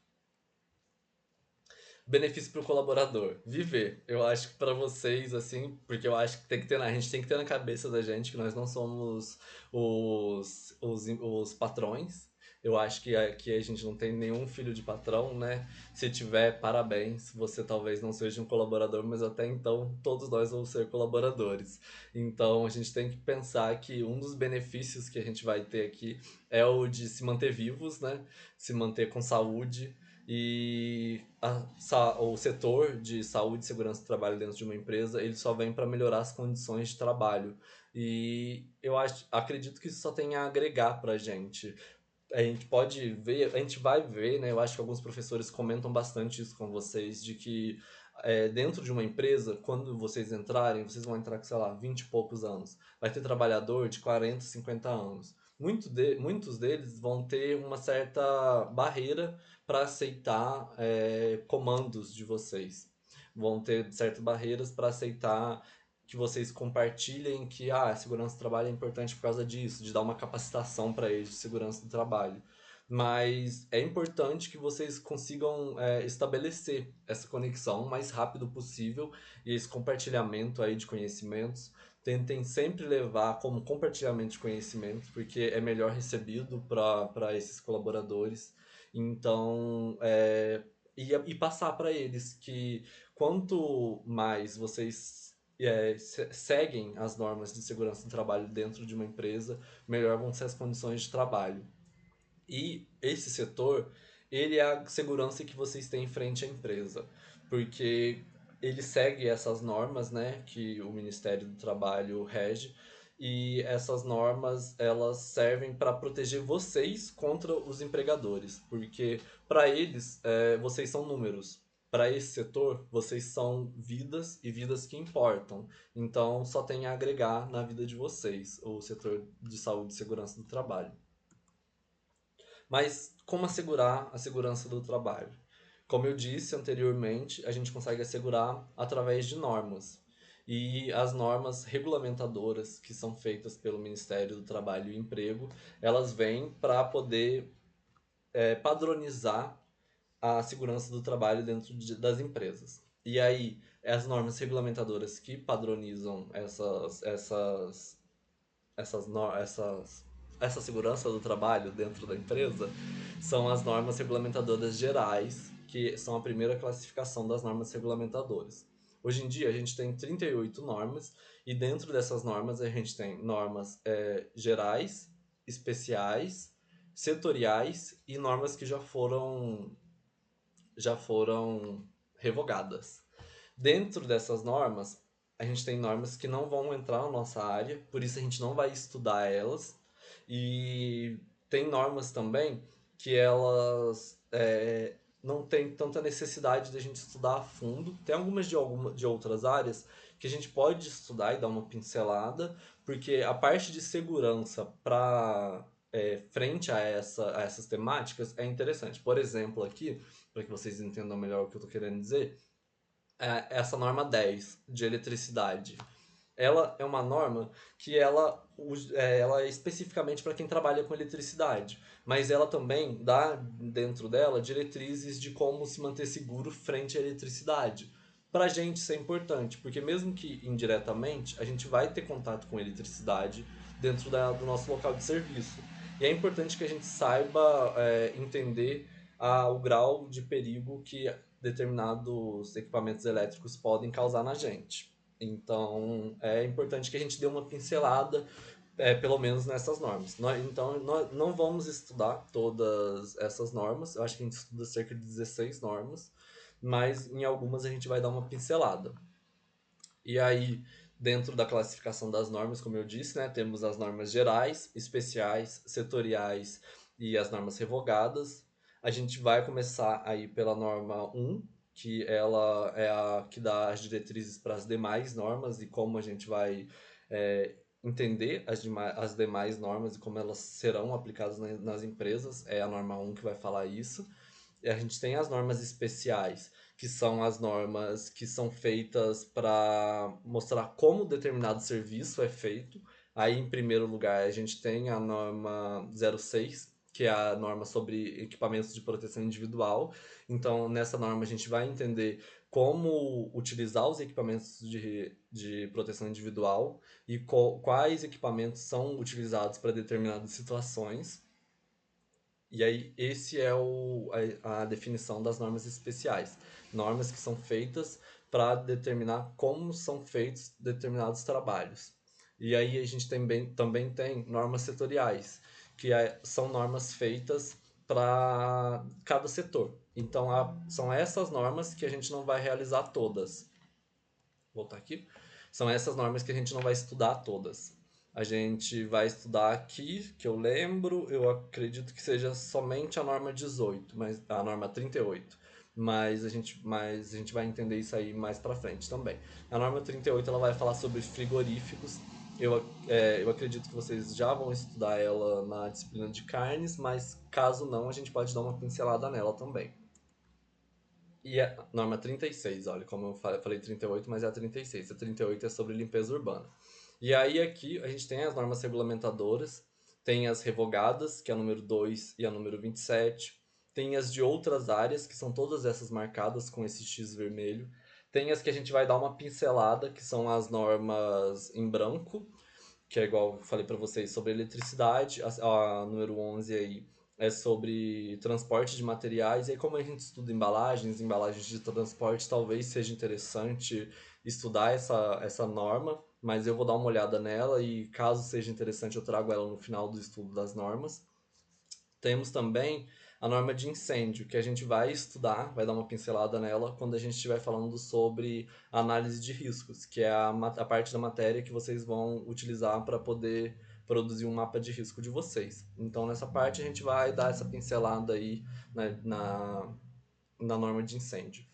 Benefício para o colaborador, viver. Eu acho que para vocês, assim, porque eu acho que a gente tem que ter na cabeça da gente que nós não somos os patrões. Eu acho que aqui a gente não tem nenhum filho de patrão, né? Se tiver, parabéns. Você talvez não seja um colaborador, mas até então todos nós vamos ser colaboradores. Então a gente tem que pensar que um dos benefícios que a gente vai ter aqui é o de se manter vivos, né? Se manter com saúde e o setor de saúde e segurança do trabalho dentro de uma empresa, ele só vem para melhorar as condições de trabalho. E acredito que isso só tem a agregar para a gente. A gente pode ver, a gente vai ver, né? Eu acho que alguns professores comentam bastante isso com vocês, de que dentro de uma empresa, quando vocês entrarem, vocês vão entrar com, sei lá, 20 e poucos anos. Vai ter trabalhador de 40, 50 anos. Muitos deles vão ter uma certa barreira para aceitar comandos de vocês. Vão ter certas barreiras para aceitar que vocês compartilhem que a segurança do trabalho é importante por causa disso, de dar uma capacitação para eles de segurança do trabalho. Mas é importante que vocês consigam estabelecer essa conexão o mais rápido possível e esse compartilhamento aí de conhecimentos. Tentem sempre levar como compartilhamento de conhecimentos, porque é melhor recebido para esses colaboradores. Então, e passar para eles que quanto mais vocês seguem as normas de segurança do trabalho dentro de uma empresa, melhor vão ser as condições de trabalho. E esse setor, ele é a segurança que vocês têm em frente à empresa, porque ele segue essas normas, né, que o Ministério do Trabalho rege, e essas normas elas servem para proteger vocês contra os empregadores, porque para eles vocês são números. para esse setor, vocês são vidas e vidas que importam. Então, só tem a agregar na vida de vocês, o setor de saúde e segurança do trabalho. Mas como assegurar a segurança do trabalho? Como eu disse anteriormente, a gente consegue assegurar através de normas. E as normas regulamentadoras que são feitas pelo Ministério do Trabalho e Emprego, elas vêm para poder padronizar a segurança do trabalho dentro das empresas. E aí, as normas regulamentadoras que padronizam essa segurança do trabalho dentro da empresa são as normas regulamentadoras gerais, que são a primeira classificação das normas regulamentadoras. Hoje em dia a gente tem 38 normas e dentro dessas normas a gente tem normas gerais, especiais, setoriais e normas que já foram revogadas. Dentro dessas normas, a gente tem normas que não vão entrar na nossa área, por isso a gente não vai estudar elas. E tem normas também que elas não tem tanta necessidade de a gente estudar a fundo. Tem algumas de outras áreas que a gente pode estudar e dar uma pincelada, porque a parte de segurança para frente a essas temáticas é interessante. Por exemplo, aqui, para que vocês entendam melhor o que eu estou querendo dizer, essa norma 10 de eletricidade. Ela é uma norma que ela é especificamente para quem trabalha com eletricidade, mas ela também dá dentro dela diretrizes de como se manter seguro frente à eletricidade. Para a gente isso é importante, porque mesmo que indiretamente, a gente vai ter contato com eletricidade dentro do nosso local de serviço. E é importante que a gente saiba entender o grau de perigo que determinados equipamentos elétricos podem causar na gente. Então, é importante que a gente dê uma pincelada, pelo menos nessas normas. Então, nós não vamos estudar todas essas normas, eu acho que a gente estuda cerca de 16 normas, mas em algumas a gente vai dar uma pincelada. E aí, dentro da classificação das normas, como eu disse, né, temos as normas gerais, especiais, setoriais e as normas revogadas. A gente vai começar aí pela norma 1, que ela é a que dá as diretrizes para as demais normas e como a gente vai entender as demais normas e como elas serão aplicadas nas empresas. É a norma 1 que vai falar isso. E a gente tem as normas especiais, que são as normas que são feitas para mostrar como determinado serviço é feito. Aí, em primeiro lugar, a gente tem a norma 06, que é a norma sobre equipamentos de proteção individual. Então, nessa norma, a gente vai entender como utilizar os equipamentos de proteção individual e quais equipamentos são utilizados para determinadas situações. E aí, esse é a definição das normas especiais. Normas que são feitas para determinar como são feitos determinados trabalhos. E aí a gente também tem normas setoriais, que são normas feitas para cada setor. Então, são essas normas que a gente não vai realizar todas. Vou voltar aqui. São essas normas que a gente não vai estudar todas. A gente vai estudar aqui, que eu lembro, eu acredito que seja somente a norma 18, mas a norma 38. Mas a gente vai entender isso aí mais pra frente também. A norma 38 ela vai falar sobre frigoríficos. Eu acredito que vocês já vão estudar ela na disciplina de carnes, mas caso não, a gente pode dar uma pincelada nela também. E a norma 36, olha, como eu falei 38, mas é a 36. A 38 é sobre limpeza urbana. E aí aqui a gente tem as normas regulamentadoras, tem as revogadas, que é a número 2 e a número 27. Tem as de outras áreas, que são todas essas marcadas com esse X vermelho. Tem as que a gente vai dar uma pincelada, que são as normas em branco, que é igual eu falei para vocês sobre eletricidade. A número 11 aí é sobre transporte de materiais. E aí, como a gente estuda embalagens de transporte, talvez seja interessante estudar essa norma, mas eu vou dar uma olhada nela e caso seja interessante eu trago ela no final do estudo das normas. Temos também a norma de incêndio, que a gente vai estudar, vai dar uma pincelada nela quando a gente estiver falando sobre análise de riscos, que é a parte da matéria que vocês vão utilizar para poder produzir um mapa de risco de vocês. Então, nessa parte, a gente vai dar essa pincelada aí na norma de incêndio.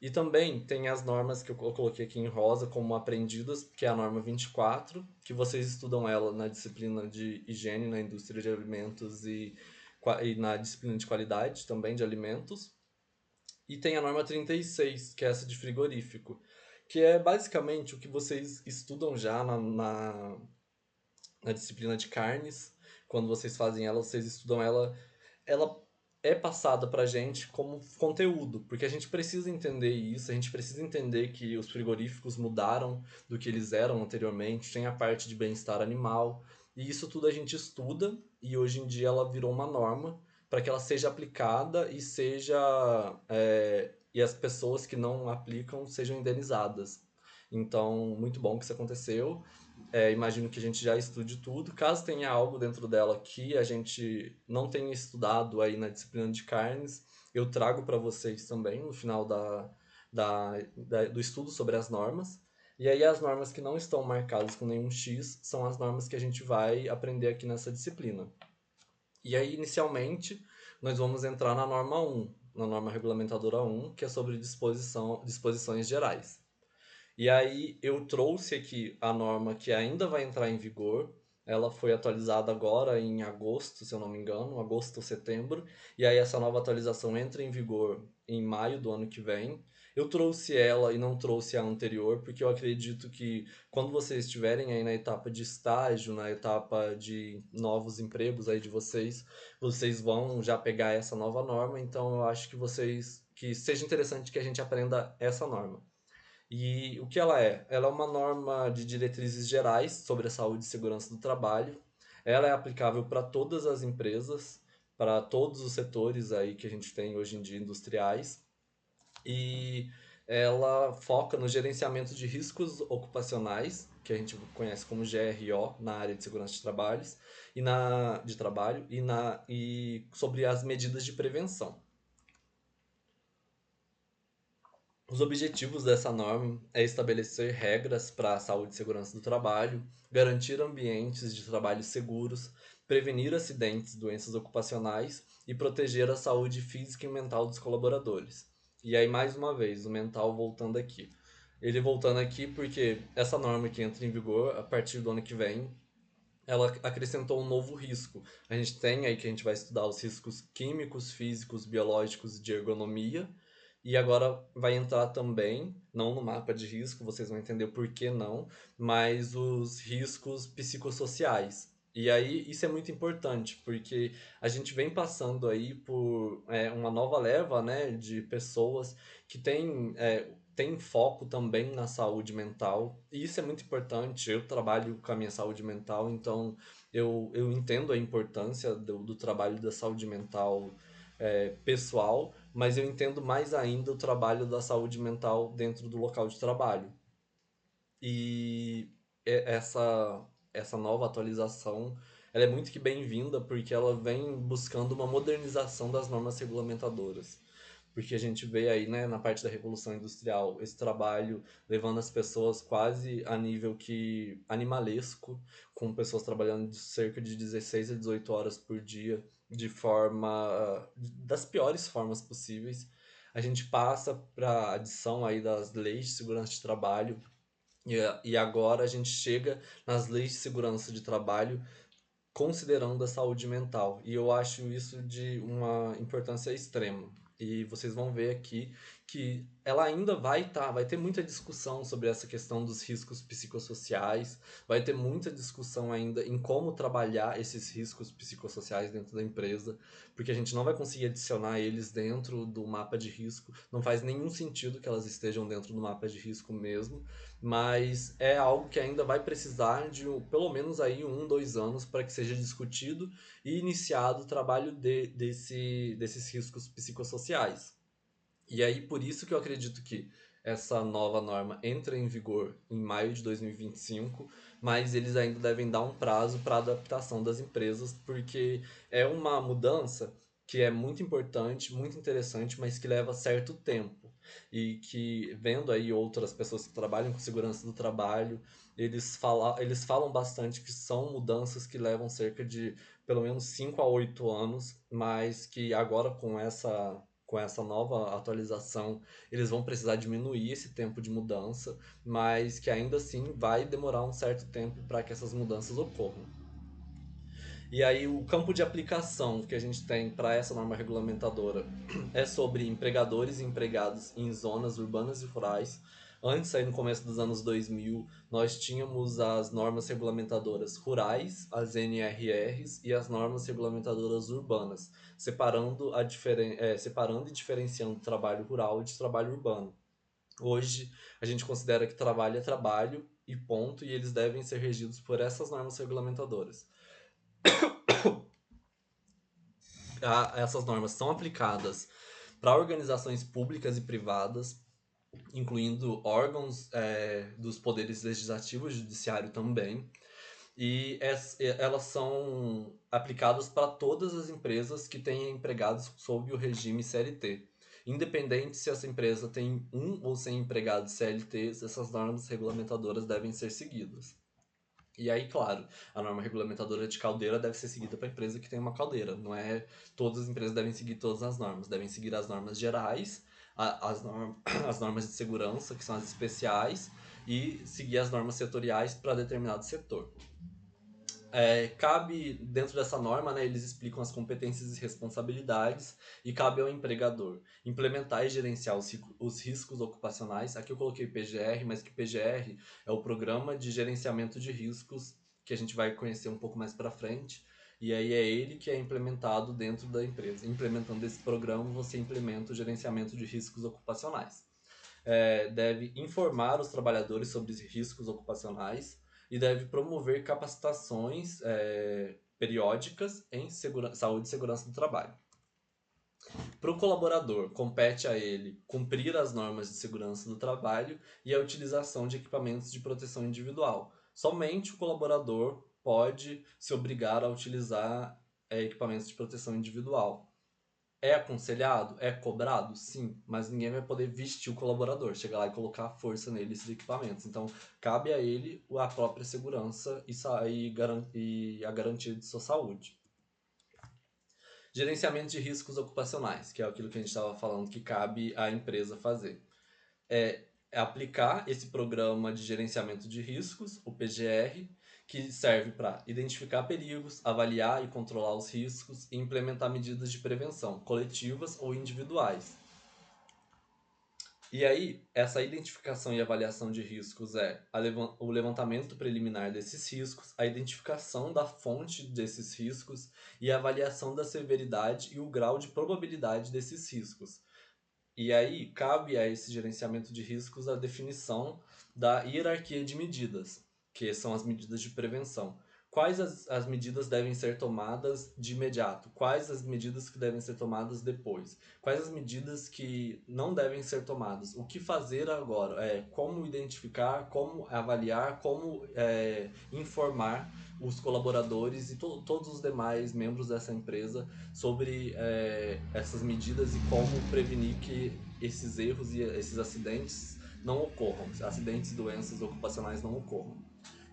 E também tem as normas que eu coloquei aqui em rosa como aprendidas, que é a norma 24, que vocês estudam ela na disciplina de higiene na indústria de alimentos e na disciplina de qualidade também de alimentos. E tem a norma 36, que é essa de frigorífico, que é basicamente o que vocês estudam já na disciplina de carnes. Quando vocês fazem ela, vocês estudam ela é passada pra gente como conteúdo, porque a gente precisa entender isso, a gente precisa entender que os frigoríficos mudaram do que eles eram anteriormente, tem a parte de bem-estar animal, e isso tudo a gente estuda, e hoje em dia ela virou uma norma para que ela seja aplicada e e as pessoas que não aplicam sejam indenizadas. Então, muito bom que isso aconteceu. Imagino que a gente já estude tudo. Caso tenha algo dentro dela que a gente não tenha estudado aí na disciplina de carnes, eu trago para vocês também no final do estudo sobre as normas. E aí as normas que não estão marcadas com nenhum X são as normas que a gente vai aprender aqui nessa disciplina. E aí, inicialmente, nós vamos entrar na norma 1, na norma regulamentadora 1, que é sobre disposições gerais. E aí eu trouxe aqui a norma que ainda vai entrar em vigor. Ela foi atualizada agora em agosto, se eu não me engano, agosto ou setembro. E aí essa nova atualização entra em vigor em maio do ano que vem. Eu trouxe ela e não trouxe a anterior, porque eu acredito que quando vocês estiverem aí na etapa de estágio, na etapa de novos empregos aí de vocês, vocês vão já pegar essa nova norma. Então eu acho que seja interessante que a gente aprenda essa norma. E o que ela é? Ela é uma norma de diretrizes gerais sobre a saúde e segurança do trabalho. Ela é aplicável para todas as empresas, para todos os setores aí que a gente tem hoje em dia industriais. E ela foca no gerenciamento de riscos ocupacionais, que a gente conhece como GRO na área de segurança de trabalhos de trabalho e sobre as medidas de prevenção. Os objetivos dessa norma é estabelecer regras para a saúde e segurança do trabalho, garantir ambientes de trabalho seguros, prevenir acidentes, doenças ocupacionais e proteger a saúde física e mental dos colaboradores. E aí, mais uma vez, o mental voltando aqui. Ele voltando aqui porque essa norma que entra em vigor a partir do ano que vem, ela acrescentou um novo risco. A gente tem aí que a gente vai estudar os riscos químicos, físicos, biológicos e de ergonomia. E agora vai entrar também, não no mapa de risco, vocês vão entender por que não, mas os riscos psicossociais. E aí isso é muito importante, porque a gente vem passando aí por uma nova leva, né, de pessoas que têm foco também na saúde mental. E isso é muito importante. Eu trabalho com a minha saúde mental, então eu entendo a importância do trabalho da saúde mental pessoal, mas eu entendo mais ainda o trabalho da saúde mental dentro do local de trabalho. E essa nova atualização, ela é muito que bem-vinda porque ela vem buscando uma modernização das normas regulamentadoras. Porque a gente vê aí, né, na parte da Revolução Industrial, esse trabalho levando as pessoas quase a nível que animalesco, com pessoas trabalhando de cerca de 16 a 18 horas por dia, das piores formas possíveis. A gente passa para a adição aí das leis de segurança de trabalho, e agora a gente chega nas leis de segurança de trabalho considerando a saúde mental. E eu acho isso de uma importância extrema. E vocês vão ver aqui que ela ainda vai ter muita discussão sobre essa questão dos riscos psicossociais, vai ter muita discussão ainda em como trabalhar esses riscos psicossociais dentro da empresa, porque a gente não vai conseguir adicionar eles dentro do mapa de risco, não faz nenhum sentido que elas estejam dentro do mapa de risco mesmo, mas é algo que ainda vai precisar de pelo menos aí 1, 2 anos para que seja discutido e iniciado o trabalho desses riscos psicossociais. E aí por isso que eu acredito que essa nova norma entra em vigor em maio de 2025, mas eles ainda devem dar um prazo para adaptação das empresas, porque é uma mudança que é muito importante, muito interessante, mas que leva certo tempo. E que, vendo aí outras pessoas que trabalham com segurança do trabalho, eles falam bastante que são mudanças que levam cerca de pelo menos 5 a 8 anos, mas que agora com com essa nova atualização, eles vão precisar diminuir esse tempo de mudança, mas que ainda assim vai demorar um certo tempo para que essas mudanças ocorram. E aí o campo de aplicação que a gente tem para essa norma regulamentadora é sobre empregadores e empregados em zonas urbanas e rurais. Antes, aí no começo dos anos 2000, nós tínhamos as normas regulamentadoras rurais, as NRRs, e as normas regulamentadoras urbanas, separando e diferenciando trabalho rural de trabalho urbano. Hoje, a gente considera que trabalho é trabalho e ponto, e eles devem ser regidos por essas normas regulamentadoras. Essas normas são aplicadas para organizações públicas e privadas, incluindo órgãos dos poderes legislativo e judiciário também, e elas são aplicadas para todas as empresas que têm empregados sob o regime CLT. Independente se essa empresa tem 1 ou 100 empregados CLTs, essas normas regulamentadoras devem ser seguidas. E aí, claro, a norma regulamentadora de caldeira deve ser seguida para a empresa que tem uma caldeira. Não é todas as empresas devem seguir todas as normas. Devem seguir as normas gerais, as normas de segurança, que são as especiais, e seguir as normas setoriais para determinado setor. Cabe, dentro dessa norma, né, eles explicam as competências e responsabilidades, e cabe ao empregador implementar e gerenciar os riscos ocupacionais. Aqui eu coloquei PGR, mas que PGR é o Programa de Gerenciamento de Riscos, que a gente vai conhecer um pouco mais para frente, e aí é ele que é implementado dentro da empresa. Implementando esse programa, você implementa o gerenciamento de riscos ocupacionais. Deve informar os trabalhadores sobre os riscos ocupacionais e deve promover capacitações periódicas em saúde e segurança do trabalho. Para o colaborador, compete a ele cumprir as normas de segurança do trabalho e a utilização de equipamentos de proteção individual. Somente o colaborador pode se obrigar a utilizar equipamentos de proteção individual. É aconselhado? É cobrado? Sim, mas ninguém vai poder vestir o colaborador, chegar lá e colocar a força nele esses equipamentos. Então, cabe a ele a própria segurança e a garantia de sua saúde. Gerenciamento de riscos ocupacionais, que é aquilo que a gente estava falando que cabe à empresa fazer. É aplicar esse programa de gerenciamento de riscos, o PGR, que serve para identificar perigos, avaliar e controlar os riscos e implementar medidas de prevenção, coletivas ou individuais. E aí, essa identificação e avaliação de riscos é o levantamento preliminar desses riscos, a identificação da fonte desses riscos e a avaliação da severidade e o grau de probabilidade desses riscos. E aí, cabe a esse gerenciamento de riscos a definição da hierarquia de medidas, que são as medidas de prevenção. Quais as medidas devem ser tomadas de imediato? Quais as medidas que devem ser tomadas depois? Quais as medidas que não devem ser tomadas? O que fazer agora? Como identificar, como avaliar, como informar os colaboradores e todos os demais membros dessa empresa sobre essas medidas e como prevenir que esses erros e esses acidentes não ocorram, acidentes e doenças ocupacionais não ocorram.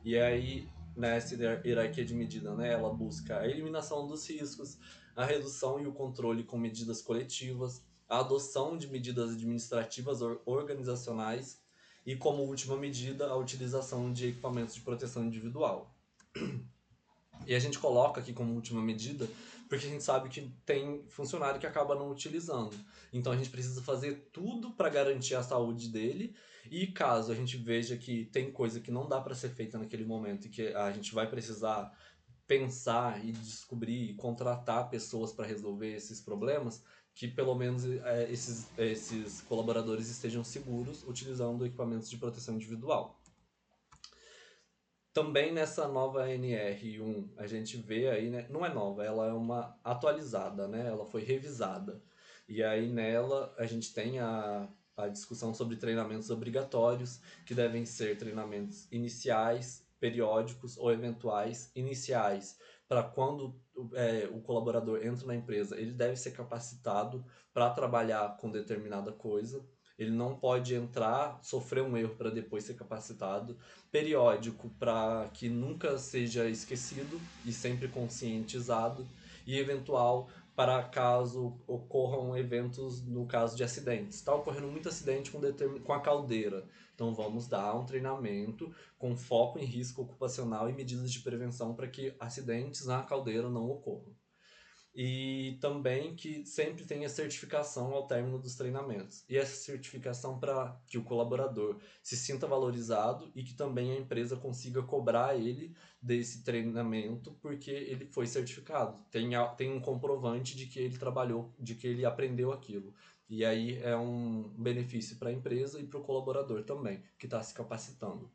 E aí, nessa hierarquia de medida, né, ela busca a eliminação dos riscos, a redução e o controle com medidas coletivas, a adoção de medidas administrativas organizacionais e, como última medida, a utilização de equipamentos de proteção individual. E a gente coloca aqui como última medida porque a gente sabe que tem funcionário que acaba não utilizando. Então a gente precisa fazer tudo para garantir a saúde dele, e caso a gente veja que tem coisa que não dá para ser feita naquele momento e que a gente vai precisar pensar e descobrir e contratar pessoas para resolver esses problemas, que pelo menos esses colaboradores estejam seguros utilizando equipamentos de proteção individual. Também nessa nova NR1, a gente vê aí, né? Não é nova, ela é uma atualizada, né? Ela foi revisada. E aí nela a gente tem a discussão sobre treinamentos obrigatórios, que devem ser treinamentos iniciais, periódicos ou eventuais. Iniciais, para quando o colaborador entra na empresa, ele deve ser capacitado para trabalhar com determinada coisa. Ele não pode entrar, sofrer um erro para depois ser capacitado. Periódico, para que nunca seja esquecido e sempre conscientizado. E eventual, para caso ocorram eventos no caso de acidentes. Está ocorrendo muito acidente com a caldeira. Então vamos dar um treinamento com foco em risco ocupacional e medidas de prevenção para que acidentes na caldeira não ocorram. E também que sempre tenha certificação ao término dos treinamentos. E essa certificação para que o colaborador se sinta valorizado e que também a empresa consiga cobrar ele desse treinamento porque ele foi certificado. Tem um comprovante de que ele trabalhou, de que ele aprendeu aquilo. E aí é um benefício para a empresa e para o colaborador também, que está se capacitando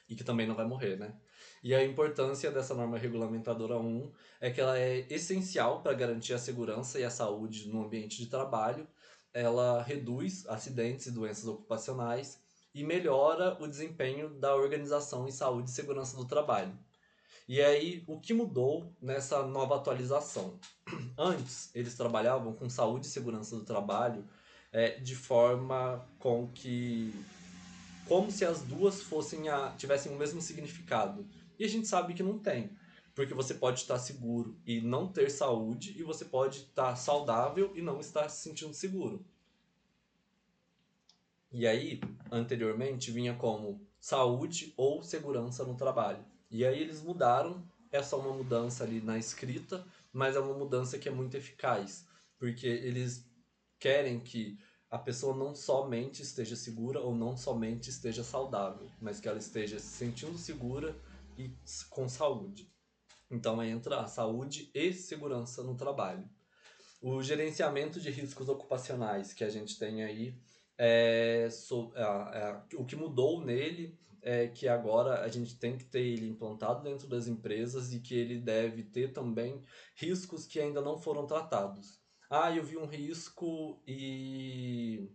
e que também não vai morrer, né? E a importância dessa norma regulamentadora 1 é que ela é essencial para garantir a segurança e a saúde no ambiente de trabalho, ela reduz acidentes e doenças ocupacionais e melhora o desempenho da organização em saúde e segurança do trabalho. E aí, o que mudou nessa nova atualização? Antes, eles trabalhavam com saúde e segurança do trabalho de forma com que como se as duas tivessem o mesmo significado. E a gente sabe que não tem. Porque você pode estar seguro e não ter saúde, e você pode estar saudável e não estar se sentindo seguro. E aí, anteriormente, vinha como saúde ou segurança no trabalho. E aí eles mudaram, é só uma mudança ali na escrita, mas é uma mudança que é muito eficaz. Porque eles querem que a pessoa não somente esteja segura ou não somente esteja saudável, mas que ela esteja se sentindo segura e com saúde. Então entra a saúde e segurança no trabalho. O gerenciamento de riscos ocupacionais que a gente tem aí, o que mudou nele é que agora a gente tem que ter ele implantado dentro das empresas e que ele deve ter também riscos que ainda não foram tratados. Ah, eu vi um risco e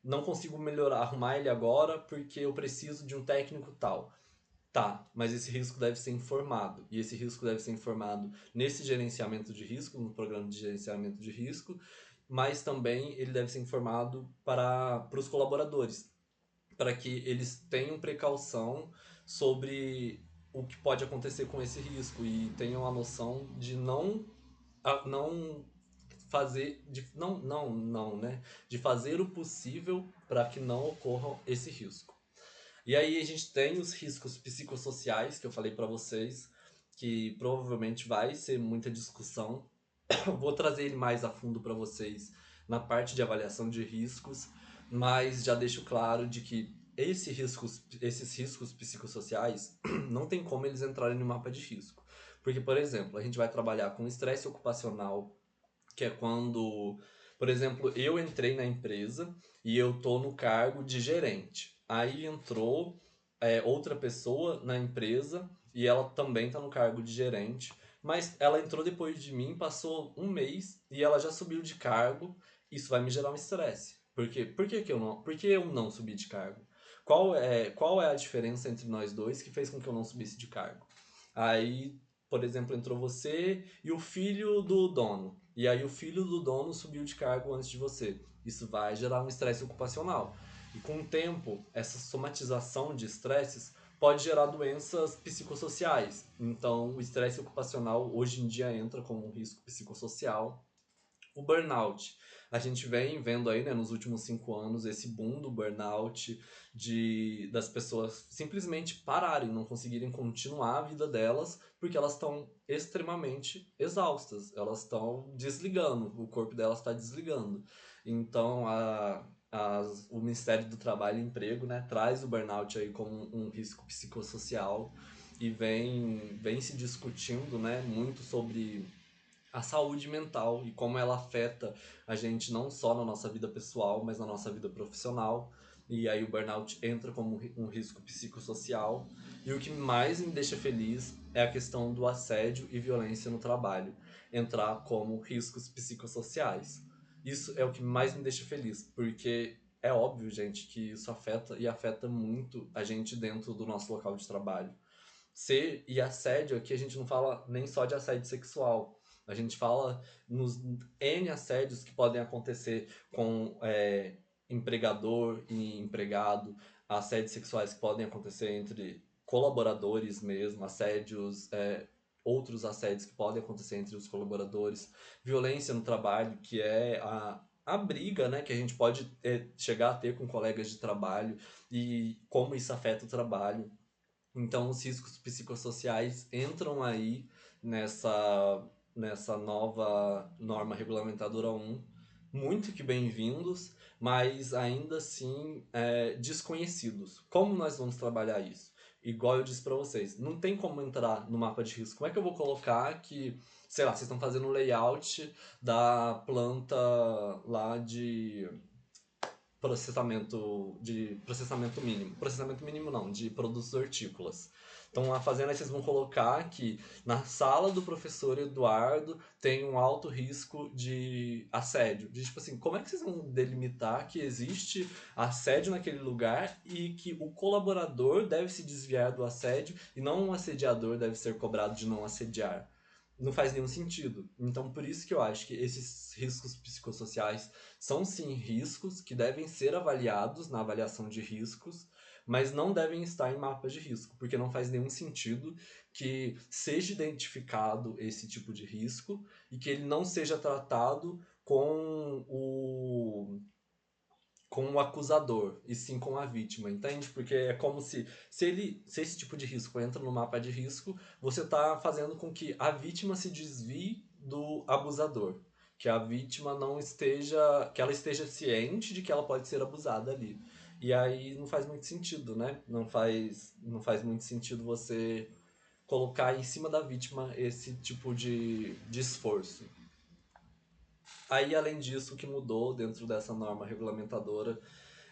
não consigo melhorar, arrumar ele agora porque eu preciso de um técnico tal. Tá, mas esse risco deve ser informado. E esse risco deve ser informado nesse gerenciamento de risco, no programa de gerenciamento de risco, mas também ele deve ser informado para os colaboradores, para que eles tenham precaução sobre o que pode acontecer com esse risco e tenham a noção de não fazer né, de fazer o possível para que não ocorra esse risco. E aí a gente tem os riscos psicossociais que eu falei para vocês, que provavelmente vai ser muita discussão. Vou trazer ele mais a fundo para vocês na parte de avaliação de riscos, mas já deixo claro de que esses riscos psicossociais não tem como eles entrarem no mapa de risco. Porque, por exemplo, a gente vai trabalhar com estresse ocupacional, que é quando, por exemplo, eu entrei na empresa e eu tô no cargo de gerente. Aí entrou outra pessoa na empresa e ela também tá no cargo de gerente, mas ela entrou depois de mim, passou um mês e ela já subiu de cargo. Isso vai me gerar um estresse. Por que eu não subi de cargo? Qual é a diferença entre nós dois que fez com que eu não subisse de cargo? Aí, por exemplo, entrou você e o filho do dono. E aí o filho do dono subiu de cargo antes de você. Isso vai gerar um estresse ocupacional. E com o tempo, essa somatização de estresses pode gerar doenças psicossociais. Então, o estresse ocupacional hoje em dia entra como um risco psicossocial. O burnout. A gente vem vendo aí, né, nos últimos 5 anos, esse boom do burnout, das pessoas simplesmente pararem, não conseguirem continuar a vida delas, porque elas estão extremamente exaustas, elas estão desligando, o corpo delas está desligando. Então, o Ministério do Trabalho e Emprego, né, traz o burnout aí como um risco psicossocial e vem se discutindo, né, muito sobre a saúde mental e como ela afeta a gente não só na nossa vida pessoal, mas na nossa vida profissional. E aí o burnout entra como um risco psicossocial. E o que mais me deixa feliz é a questão do assédio e violência no trabalho entrar como riscos psicossociais. Isso é o que mais me deixa feliz, porque é óbvio, gente, que isso afeta muito a gente dentro do nosso local de trabalho. E assédio aqui a gente não fala nem só de assédio sexual. A gente fala nos N assédios que podem acontecer com empregador e empregado, assédios sexuais que podem acontecer entre colaboradores mesmo, assédios outros assédios que podem acontecer entre os colaboradores, violência no trabalho, que é a briga, né, que a gente pode chegar a ter com colegas de trabalho e como isso afeta o trabalho. Então, os riscos psicossociais entram aí nessa nova norma regulamentadora 1, muito que bem-vindos, mas ainda assim desconhecidos. Como nós vamos trabalhar isso? Igual eu disse para vocês, não tem como entrar no mapa de risco. Como é que eu vou colocar que, sei lá, vocês estão fazendo um layout da planta lá de processamento mínimo. Processamento mínimo não, de produtos hortícolas. Então, a fazenda vocês vão colocar que na sala do professor Eduardo tem um alto risco de assédio. De, tipo assim, como é que vocês vão delimitar que existe assédio naquele lugar e que o colaborador deve se desviar do assédio e não um assediador deve ser cobrado de não assediar? Não faz nenhum sentido. Então, por isso que eu acho que esses riscos psicossociais são sim riscos que devem ser avaliados na avaliação de riscos, mas não devem estar em mapas de risco, porque não faz nenhum sentido que seja identificado esse tipo de risco e que ele não seja tratado com o acusador, e sim com a vítima, entende? Porque é como se esse tipo de risco entra no mapa de risco, você está fazendo com que a vítima se desvie do abusador. Que a vítima não esteja, que ela esteja ciente de que ela pode ser abusada ali. E aí não faz muito sentido, né? Não faz muito sentido você colocar em cima da vítima esse tipo de esforço. Aí, além disso, o que mudou dentro dessa norma regulamentadora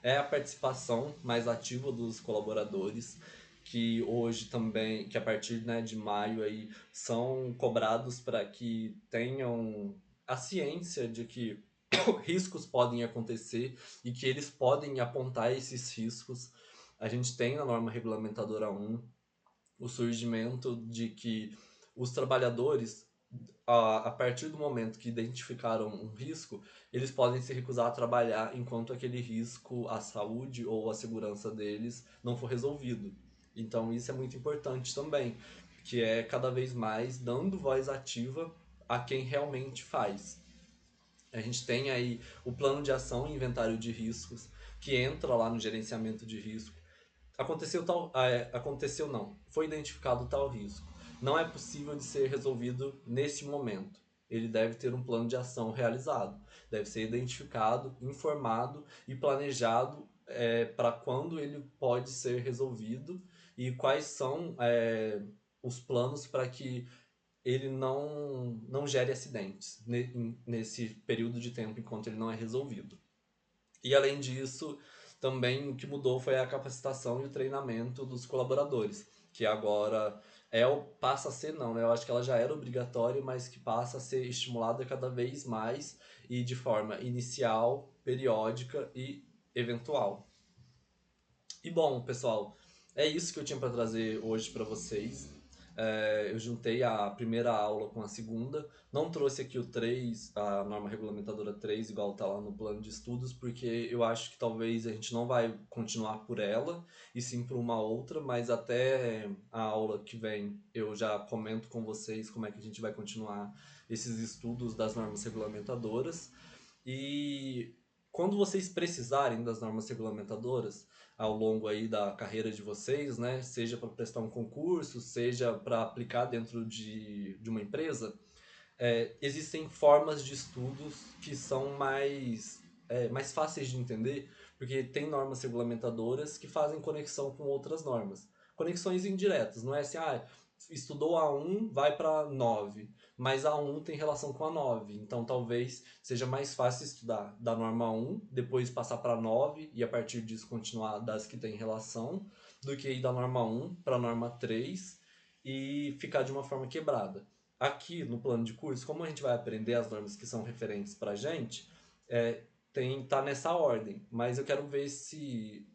é a participação mais ativa dos colaboradores, que hoje também, que a partir, né, de maio aí, são cobrados para que tenham a ciência de que riscos podem acontecer e que eles podem apontar esses riscos. A gente tem na norma regulamentadora 1 o surgimento de que os trabalhadores, a partir do momento que identificaram um risco, eles podem se recusar a trabalhar enquanto aquele risco à saúde ou à segurança deles não for resolvido. Então isso é muito importante também, que é cada vez mais dando voz ativa a quem realmente faz. A gente tem aí o plano de ação e inventário de riscos, que entra lá no gerenciamento de risco. Aconteceu não, foi identificado tal risco. Não é possível de ser resolvido nesse momento. Ele deve ter um plano de ação realizado. Deve ser identificado, informado e planejado para quando ele pode ser resolvido e quais são os planos para que ele não gere acidentes nesse período de tempo enquanto ele não é resolvido. E além disso, também o que mudou foi a capacitação e o treinamento dos colaboradores, que agora passa a ser não, né? Eu acho que ela já era obrigatória, mas que passa a ser estimulada cada vez mais e de forma inicial, periódica e eventual. E bom, pessoal, é isso que eu tinha para trazer hoje para vocês. Eu juntei a primeira aula com a segunda. Não trouxe aqui o 3, a norma regulamentadora 3, igual está lá no plano de estudos, porque eu acho que talvez a gente não vai continuar por ela, e sim por uma outra, mas até a aula que vem eu já comento com vocês como é que a gente vai continuar esses estudos das normas regulamentadoras. E quando vocês precisarem das normas regulamentadoras ao longo aí da carreira de vocês, né, seja para prestar um concurso, seja para aplicar dentro de uma empresa, existem formas de estudos que são mais fáceis de entender, porque tem normas regulamentadoras que fazem conexão com outras normas. Conexões indiretas, não é assim, estudou a 1, vai para 9, mas a 1 tem relação com a 9, então talvez seja mais fácil estudar da norma 1, depois passar para 9 e a partir disso continuar das que têm relação, do que ir da norma 1 para a norma 3 e ficar de uma forma quebrada. Aqui no plano de curso, como a gente vai aprender as normas que são referentes para a gente, tá nessa ordem, mas eu quero ver se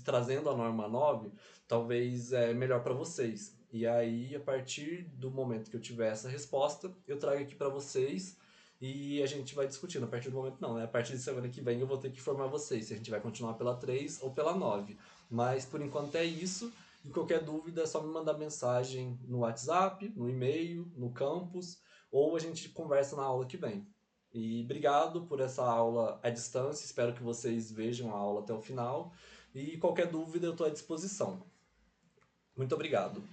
trazendo a norma 9 talvez é melhor para vocês. E aí, a partir do momento que eu tiver essa resposta, eu trago aqui para vocês e a gente vai discutindo. A partir do momento não, né? A partir de semana que vem eu vou ter que informar vocês se a gente vai continuar pela 3 ou pela 9. Mas por enquanto é isso. E qualquer dúvida é só me mandar mensagem no WhatsApp, no e-mail, no campus, ou a gente conversa na aula que vem. E obrigado por essa aula à distância, espero que vocês vejam a aula até o final. E qualquer dúvida eu estou à disposição. Muito obrigado.